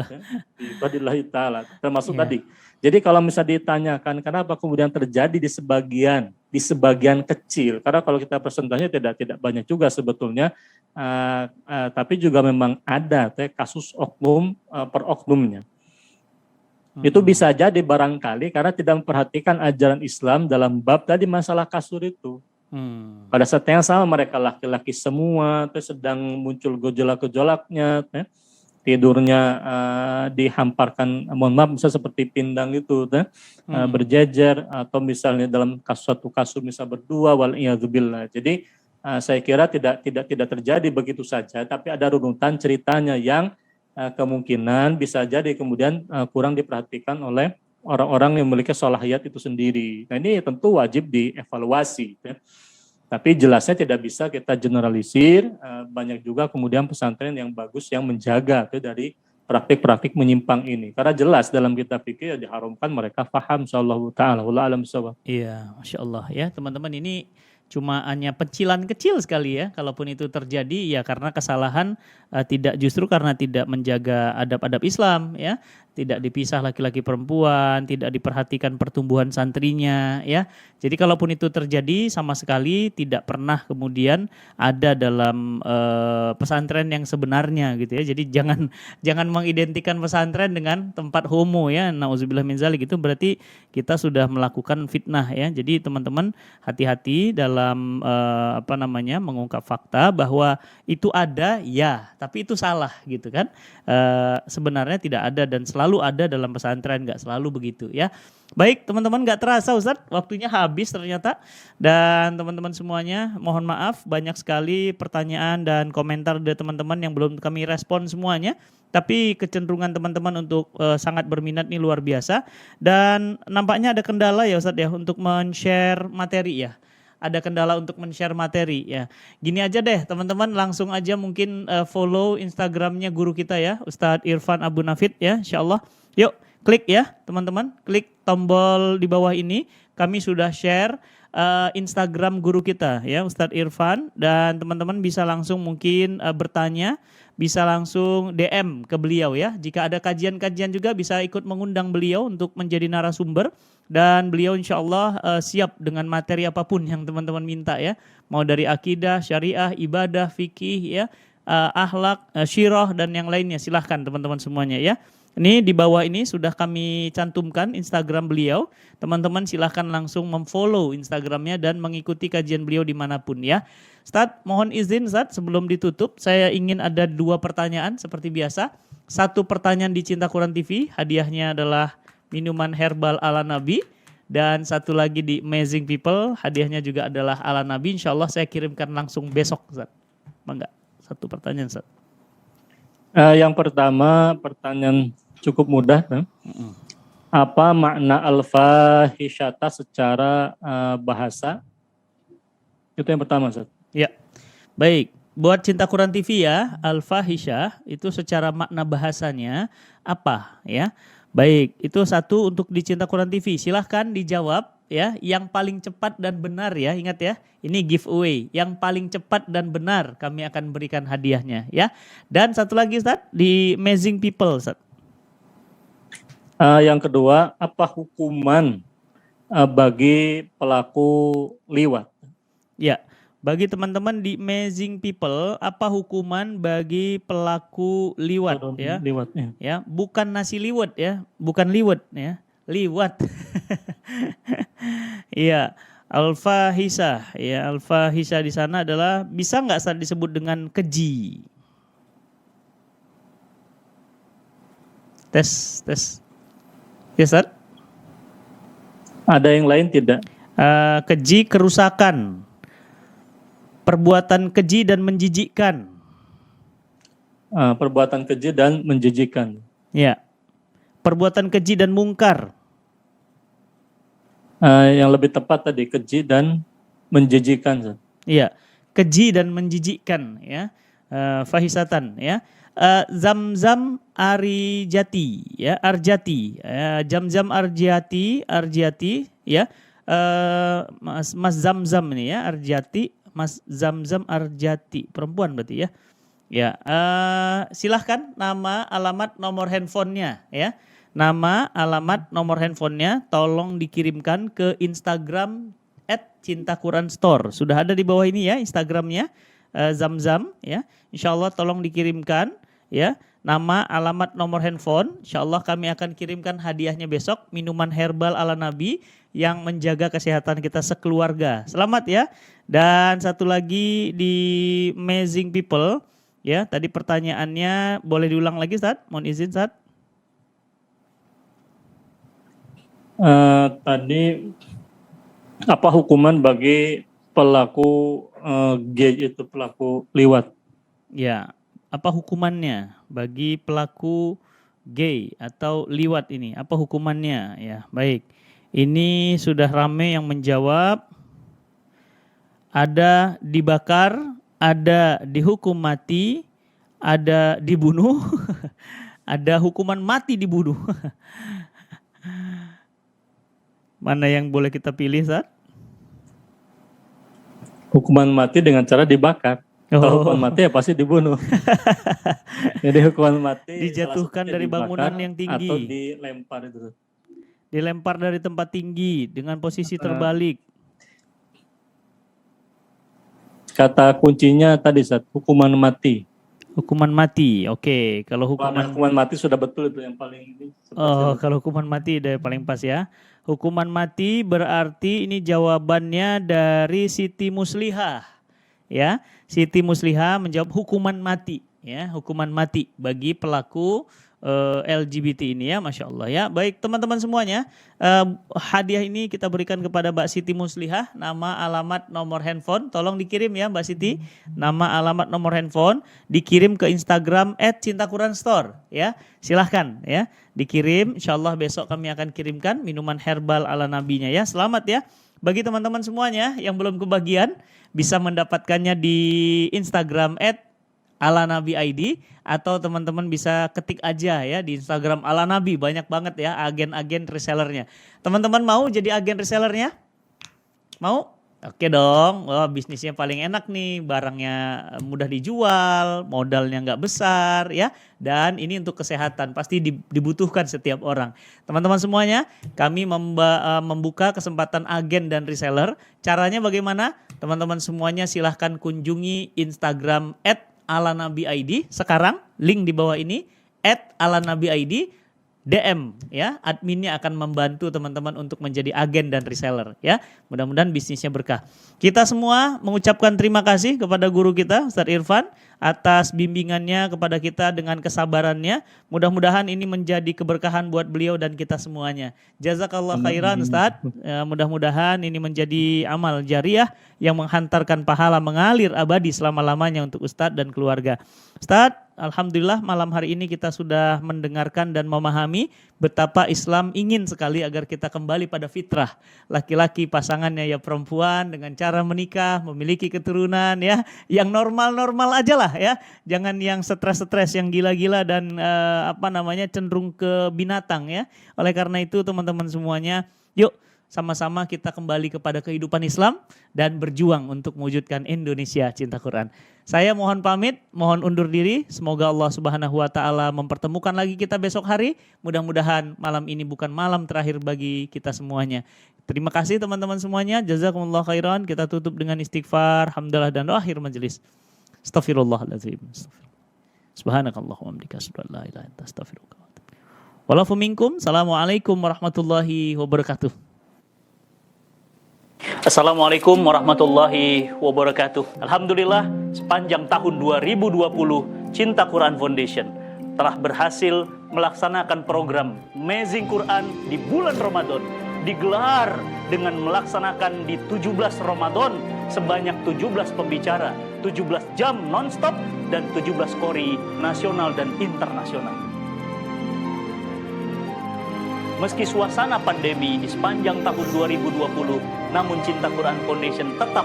Ibadillahi ta'ala. Termasuk tadi. Jadi kalau misalnya ditanyakan kenapa kemudian terjadi di sebagian kecil, karena kalau kita persentasenya tidak banyak juga sebetulnya, tapi juga memang ada kasus oknum per oknumnya. Itu bisa jadi barangkali karena tidak memperhatikan ajaran Islam dalam bab tadi masalah kasur itu. Pada saat yang sama mereka laki-laki semua, sedang muncul gejolak-gejolaknya, tidurnya dihamparkan, mohon maaf, misalnya seperti pindang itu, berjejer, atau misalnya dalam suatu kasus misal berdua, wal'iyadzubillah. Jadi saya kira tidak terjadi begitu saja, tapi ada runutan ceritanya yang kemungkinan bisa jadi kemudian kurang diperhatikan oleh orang-orang yang memiliki sholahiyat itu sendiri. Nah ini tentu wajib dievaluasi. Ya. Tapi jelasnya tidak bisa kita generalisir, banyak juga kemudian pesantren yang bagus yang menjaga dari praktik-praktik menyimpang ini. Karena jelas dalam kitab fikih diharamkan mereka paham insyaallah taala. Wallahu a'lam bishawab. Iya, Masya Allah ya teman-teman, ini cuma hanya pecilan kecil sekali ya. Kalaupun itu terjadi ya karena kesalahan, tidak justru karena tidak menjaga adab-adab Islam ya. Tidak dipisah laki-laki perempuan, tidak diperhatikan pertumbuhan santrinya ya. Jadi kalaupun itu terjadi sama sekali tidak pernah kemudian ada dalam pesantren yang sebenarnya gitu ya. Jadi jangan mengidentikan pesantren dengan tempat homo ya. Nauzubillah min zalik, itu berarti kita sudah melakukan fitnah ya. Jadi teman-teman hati-hati dalam mengungkap fakta bahwa itu ada ya, tapi itu salah gitu kan. Sebenarnya tidak ada dan selalu ada dalam pesantren, nggak selalu begitu ya. Baik teman-teman, nggak terasa Ustadz waktunya habis ternyata, dan teman-teman semuanya mohon maaf banyak sekali pertanyaan dan komentar dari teman-teman yang belum kami respon semuanya. Tapi kecenderungan teman-teman untuk sangat berminat ini luar biasa, dan nampaknya ada kendala ya Ustadz ya untuk men-share materi ya. Ada kendala untuk men-share materi ya. Gini aja deh teman-teman, langsung aja mungkin follow Instagramnya guru kita ya, Ustadz Irfan Abu Nafid ya, insyaallah. Yuk klik ya teman-teman, klik tombol di bawah ini. Kami sudah share Instagram guru kita ya, Ustadz Irfan, dan teman-teman bisa langsung mungkin bertanya, bisa langsung DM ke beliau ya. Jika ada kajian-kajian juga bisa ikut mengundang beliau untuk menjadi narasumber. Dan beliau insya Allah siap dengan materi apapun yang teman-teman minta ya. Mau dari akidah, syariah, ibadah, fikih ya, akhlak, syirah dan yang lainnya. Silahkan teman-teman semuanya ya. Ini di bawah ini sudah kami cantumkan Instagram beliau. Teman-teman silahkan langsung memfollow Instagramnya dan mengikuti kajian beliau dimanapun ya. Ustadz, mohon izin Ustadz sebelum ditutup, saya ingin ada 2 pertanyaan seperti biasa. 1 pertanyaan di Cinta Quran TV, hadiahnya adalah minuman herbal ala Nabi, dan 1 lagi di Amazing People, hadiahnya juga adalah ala Nabi. Insya Allah saya kirimkan langsung besok Ustadz. Bangga, 1 pertanyaan Ustadz. Yang pertama pertanyaan cukup mudah. Apa makna al-fahisyata secara bahasa? Itu yang pertama Ustadz. Ya, baik. Buat Cinta Quran TV ya, al-fahisyah itu secara makna bahasanya apa ya? Baik, itu 1 untuk di Cinta Quran TV. Silahkan dijawab ya, yang paling cepat dan benar ya. Ingat ya, ini giveaway. Yang paling cepat dan benar kami akan berikan hadiahnya ya. Dan 1 lagi Ustadz, di Amazing People Ustadz. Yang kedua, apa hukuman bagi pelaku liwat? Ya, bagi teman-teman di Amazing People, apa hukuman bagi pelaku liwat ya? Liwat ya. Ya, bukan nasi liwet ya, bukan liwet ya, liwat. Iya, al-fahisah ya, al-fahisah di sana adalah bisa nggak saat disebut dengan keji? Tes. Ya Ustaz? Ada yang lain tidak? Keji, kerusakan, perbuatan keji dan menjijikkan. Perbuatan keji dan menjijikkan. Ya. Perbuatan keji dan mungkar. Yang lebih tepat tadi keji dan menjijikkan. Iya. Keji dan menjijikkan ya. Fahisatan ya. Zamzam Arijati ya, Arjati. Zamzam Arjati ya. Mas Zamzam ini ya, Arjati, Mas Zamzam Arjati, perempuan berarti ya. Ya, silahkan nama, alamat, nomor handphonenya ya. Nama, alamat, nomor handphonenya tolong dikirimkan ke Instagram @cintaquranstore. Sudah ada di bawah ini ya Instagramnya, Zamzam ya. Insya Allah tolong dikirimkan ya. Nama, alamat, nomor handphone. Insya Allah kami akan kirimkan hadiahnya besok, minuman herbal ala Nabi yang menjaga kesehatan kita sekeluarga. Selamat ya. Dan 1 lagi di Amazing People ya. Tadi pertanyaannya boleh diulang lagi Ustaz? Mohon izin Ustaz. Tadi apa hukuman bagi pelaku gay itu pelaku liwat? Ya, apa hukumannya bagi pelaku gay atau liwat ini? Apa hukumannya? Ya, baik. Ini sudah rame yang menjawab. Ada dibakar, ada dihukum mati, ada dibunuh, ada hukuman mati dibunuh. Mana yang boleh kita pilih, Ustaz? Hukuman mati dengan cara dibakar. Kalau hukuman mati ya pasti dibunuh. Jadi hukuman mati dijatuhkan dari bangunan yang tinggi atau dilempar itu. Dilempar dari tempat tinggi dengan posisi terbalik. Kata kuncinya tadi Ustaz, hukuman mati. Hukuman mati. Oke, kalau hukuman mati sudah betul itu yang paling ini. kalau hukuman mati udah paling pas ya. Hukuman mati berarti ini jawabannya dari Siti Muslihah. Ya, Siti Muslihah menjawab hukuman mati, ya, hukuman mati bagi pelaku LGBT ini ya, Masya Allah ya. Baik teman-teman semuanya, hadiah ini kita berikan kepada Mbak Siti Muslihah, nama, alamat, nomor handphone, tolong dikirim ya Mbak Siti, nama, alamat, nomor handphone, dikirim ke Instagram @cintaquranstore ya, silahkan ya, dikirim, insya Allah besok kami akan kirimkan minuman herbal ala nabinya ya. Selamat ya, bagi teman-teman semuanya yang belum kebagian, bisa mendapatkannya di Instagram @alanabi_id atau teman-teman bisa ketik aja ya di Instagram Alanabi, banyak banget ya agen-agen resellernya. Teman-teman mau jadi agen resellernya? Mau? Oke dong, wah bisnisnya paling enak nih, barangnya mudah dijual, modalnya nggak besar ya, dan ini untuk kesehatan pasti dibutuhkan setiap orang. Teman-teman semuanya, kami membuka kesempatan agen dan reseller. Caranya bagaimana? Teman-teman semuanya silahkan kunjungi Instagram @alanabi_id sekarang, link di bawah ini @alanabi_id, DM ya, adminnya akan membantu teman-teman untuk menjadi agen dan reseller ya. Mudah-mudahan bisnisnya berkah. Kita semua mengucapkan terima kasih kepada guru kita Ustaz Irfan atas bimbingannya kepada kita dengan kesabarannya. Mudah-mudahan ini menjadi keberkahan buat beliau dan kita semuanya. Jazakallah khairan Ustaz. Mudah-mudahan ini menjadi amal jariah yang menghantarkan pahala mengalir abadi selama-lamanya untuk Ustaz dan keluarga. Ustaz, alhamdulillah malam hari ini kita sudah mendengarkan dan memahami betapa Islam ingin sekali agar kita kembali pada fitrah. Laki-laki pasangannya ya perempuan dengan cara menikah, memiliki keturunan ya, yang normal-normal aja lah ya. Jangan yang stres-stres, yang gila-gila dan cenderung ke binatang ya. Oleh karena itu teman-teman semuanya, yuk sama-sama kita kembali kepada kehidupan Islam dan berjuang untuk mewujudkan Indonesia cinta Quran. Saya mohon pamit, mohon undur diri. Semoga Allah Subhanahu wa taala mempertemukan lagi kita besok hari. Mudah-mudahan malam ini bukan malam terakhir bagi kita semuanya. Terima kasih teman-teman semuanya. Jazakumullah khairan. Kita tutup dengan istighfar, hamdalah dan doa akhir majelis. Astaghfirullahaladzim. Subhanakallahumma wa bihamdika asyhadu an la ilaha illa anta astaghfiruka wa atubu ilaik. Walafu minkum. Assalamualaikum warahmatullahi wabarakatuh. Assalamualaikum warahmatullahi wabarakatuh. Alhamdulillah sepanjang tahun 2020 Cinta Quran Foundation telah berhasil melaksanakan program Amazing Quran di bulan Ramadan, digelar dengan melaksanakan di 17 Ramadan sebanyak 17 pembicara, 17 jam non-stop dan 17 qori nasional dan internasional. Meski suasana pandemi di sepanjang tahun 2020, namun Cinta Quran Foundation tetap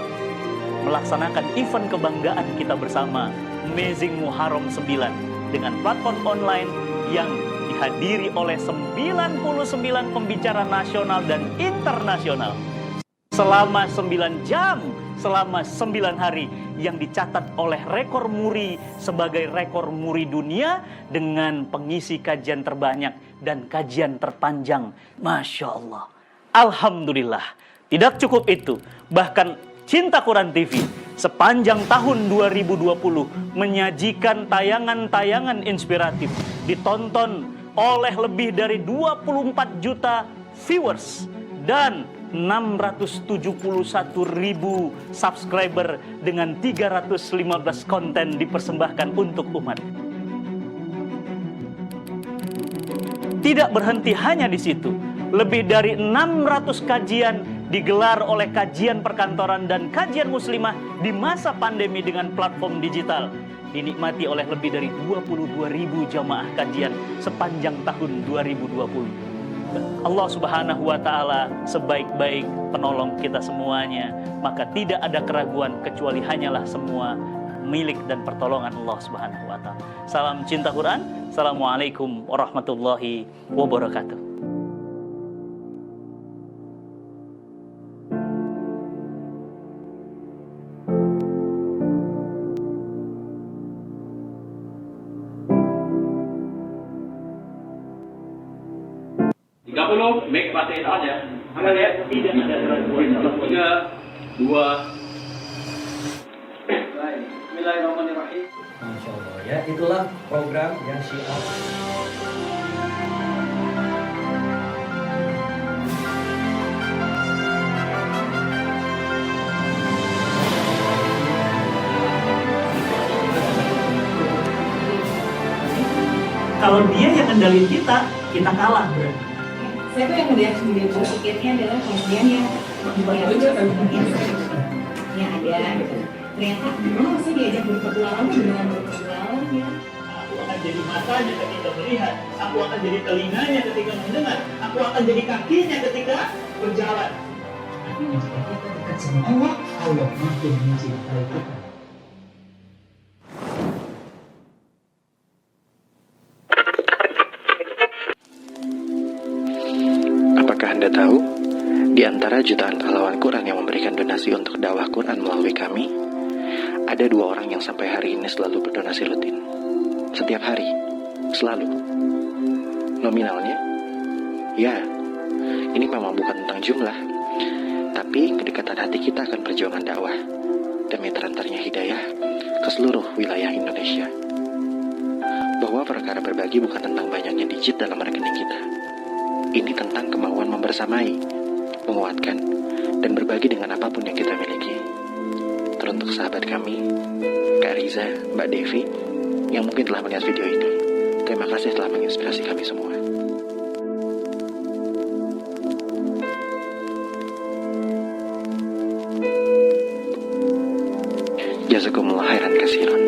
melaksanakan event kebanggaan kita bersama, Amazing Muharram 9, dengan platform online yang dihadiri oleh 99 pembicara nasional dan internasional. Selama 9 jam, selama 9 hari, yang dicatat oleh rekor muri sebagai rekor muri dunia dengan pengisi kajian terbanyak dan kajian terpanjang. Masya Allah. Alhamdulillah. Tidak cukup itu, bahkan Cinta Quran TV sepanjang tahun 2020 menyajikan tayangan-tayangan inspiratif, ditonton oleh lebih dari 24 juta viewers dan 671.000 subscriber dengan 315 konten dipersembahkan untuk umat. Tidak berhenti hanya di situ. Lebih dari 600 kajian digelar oleh kajian perkantoran dan kajian muslimah di masa pandemi dengan platform digital. dinikmati oleh lebih dari 22.000 jamaah kajian sepanjang tahun 2020. Allah Subhanahu wa Ta'ala sebaik-baik penolong kita semuanya, maka tidak ada keraguan kecuali hanyalah semua milik dan pertolongan Allah Subhanahu wa Ta'ala. Salam cinta Quran. Assalamualaikum warahmatullahi wabarakatuh. Make pakai aja. Aman ya? Tidak ada keraguan. 3, 2. Bismillahirrahmanirrahim. Masya Allah ya, itulah program yang syiar. Kalau dia yang kendalin kita kalah berarti. Saya tuh yang melihat sendiri berpikirnya adalah kemudian yang ada gitu. Ternyata saya diajak berpetualang dengan berpetualang ya. Aku akan jadi matanya ketika melihat, aku akan jadi telinganya ketika mendengar, aku akan jadi kakinya ketika berjalan. Artinya jika kita dekat sama Allah, Allah makin mencintai kita. Apakah Anda tahu, di antara jutaan pahlawan Quran yang memberikan donasi untuk dakwah Quran melalui kami, ada 2 orang yang sampai hari ini selalu berdonasi rutin. Setiap hari, selalu. Nominalnya? Ya, ini memang bukan tentang jumlah, tapi kedekatan hati kita akan perjuangan dakwah demi terantarnya hidayah ke seluruh wilayah Indonesia. Bahwa perkara berbagi bukan tentang banyaknya digit dalam rekening kita. Ini tentang kemauan membersamai, menguatkan, dan berbagi dengan apapun yang kita miliki. Teruntuk sahabat kami, Kak Riza, Mbak Devi, yang mungkin telah melihat video ini, terima kasih telah menginspirasi kami semua. Jazakumullah khairan katsiran.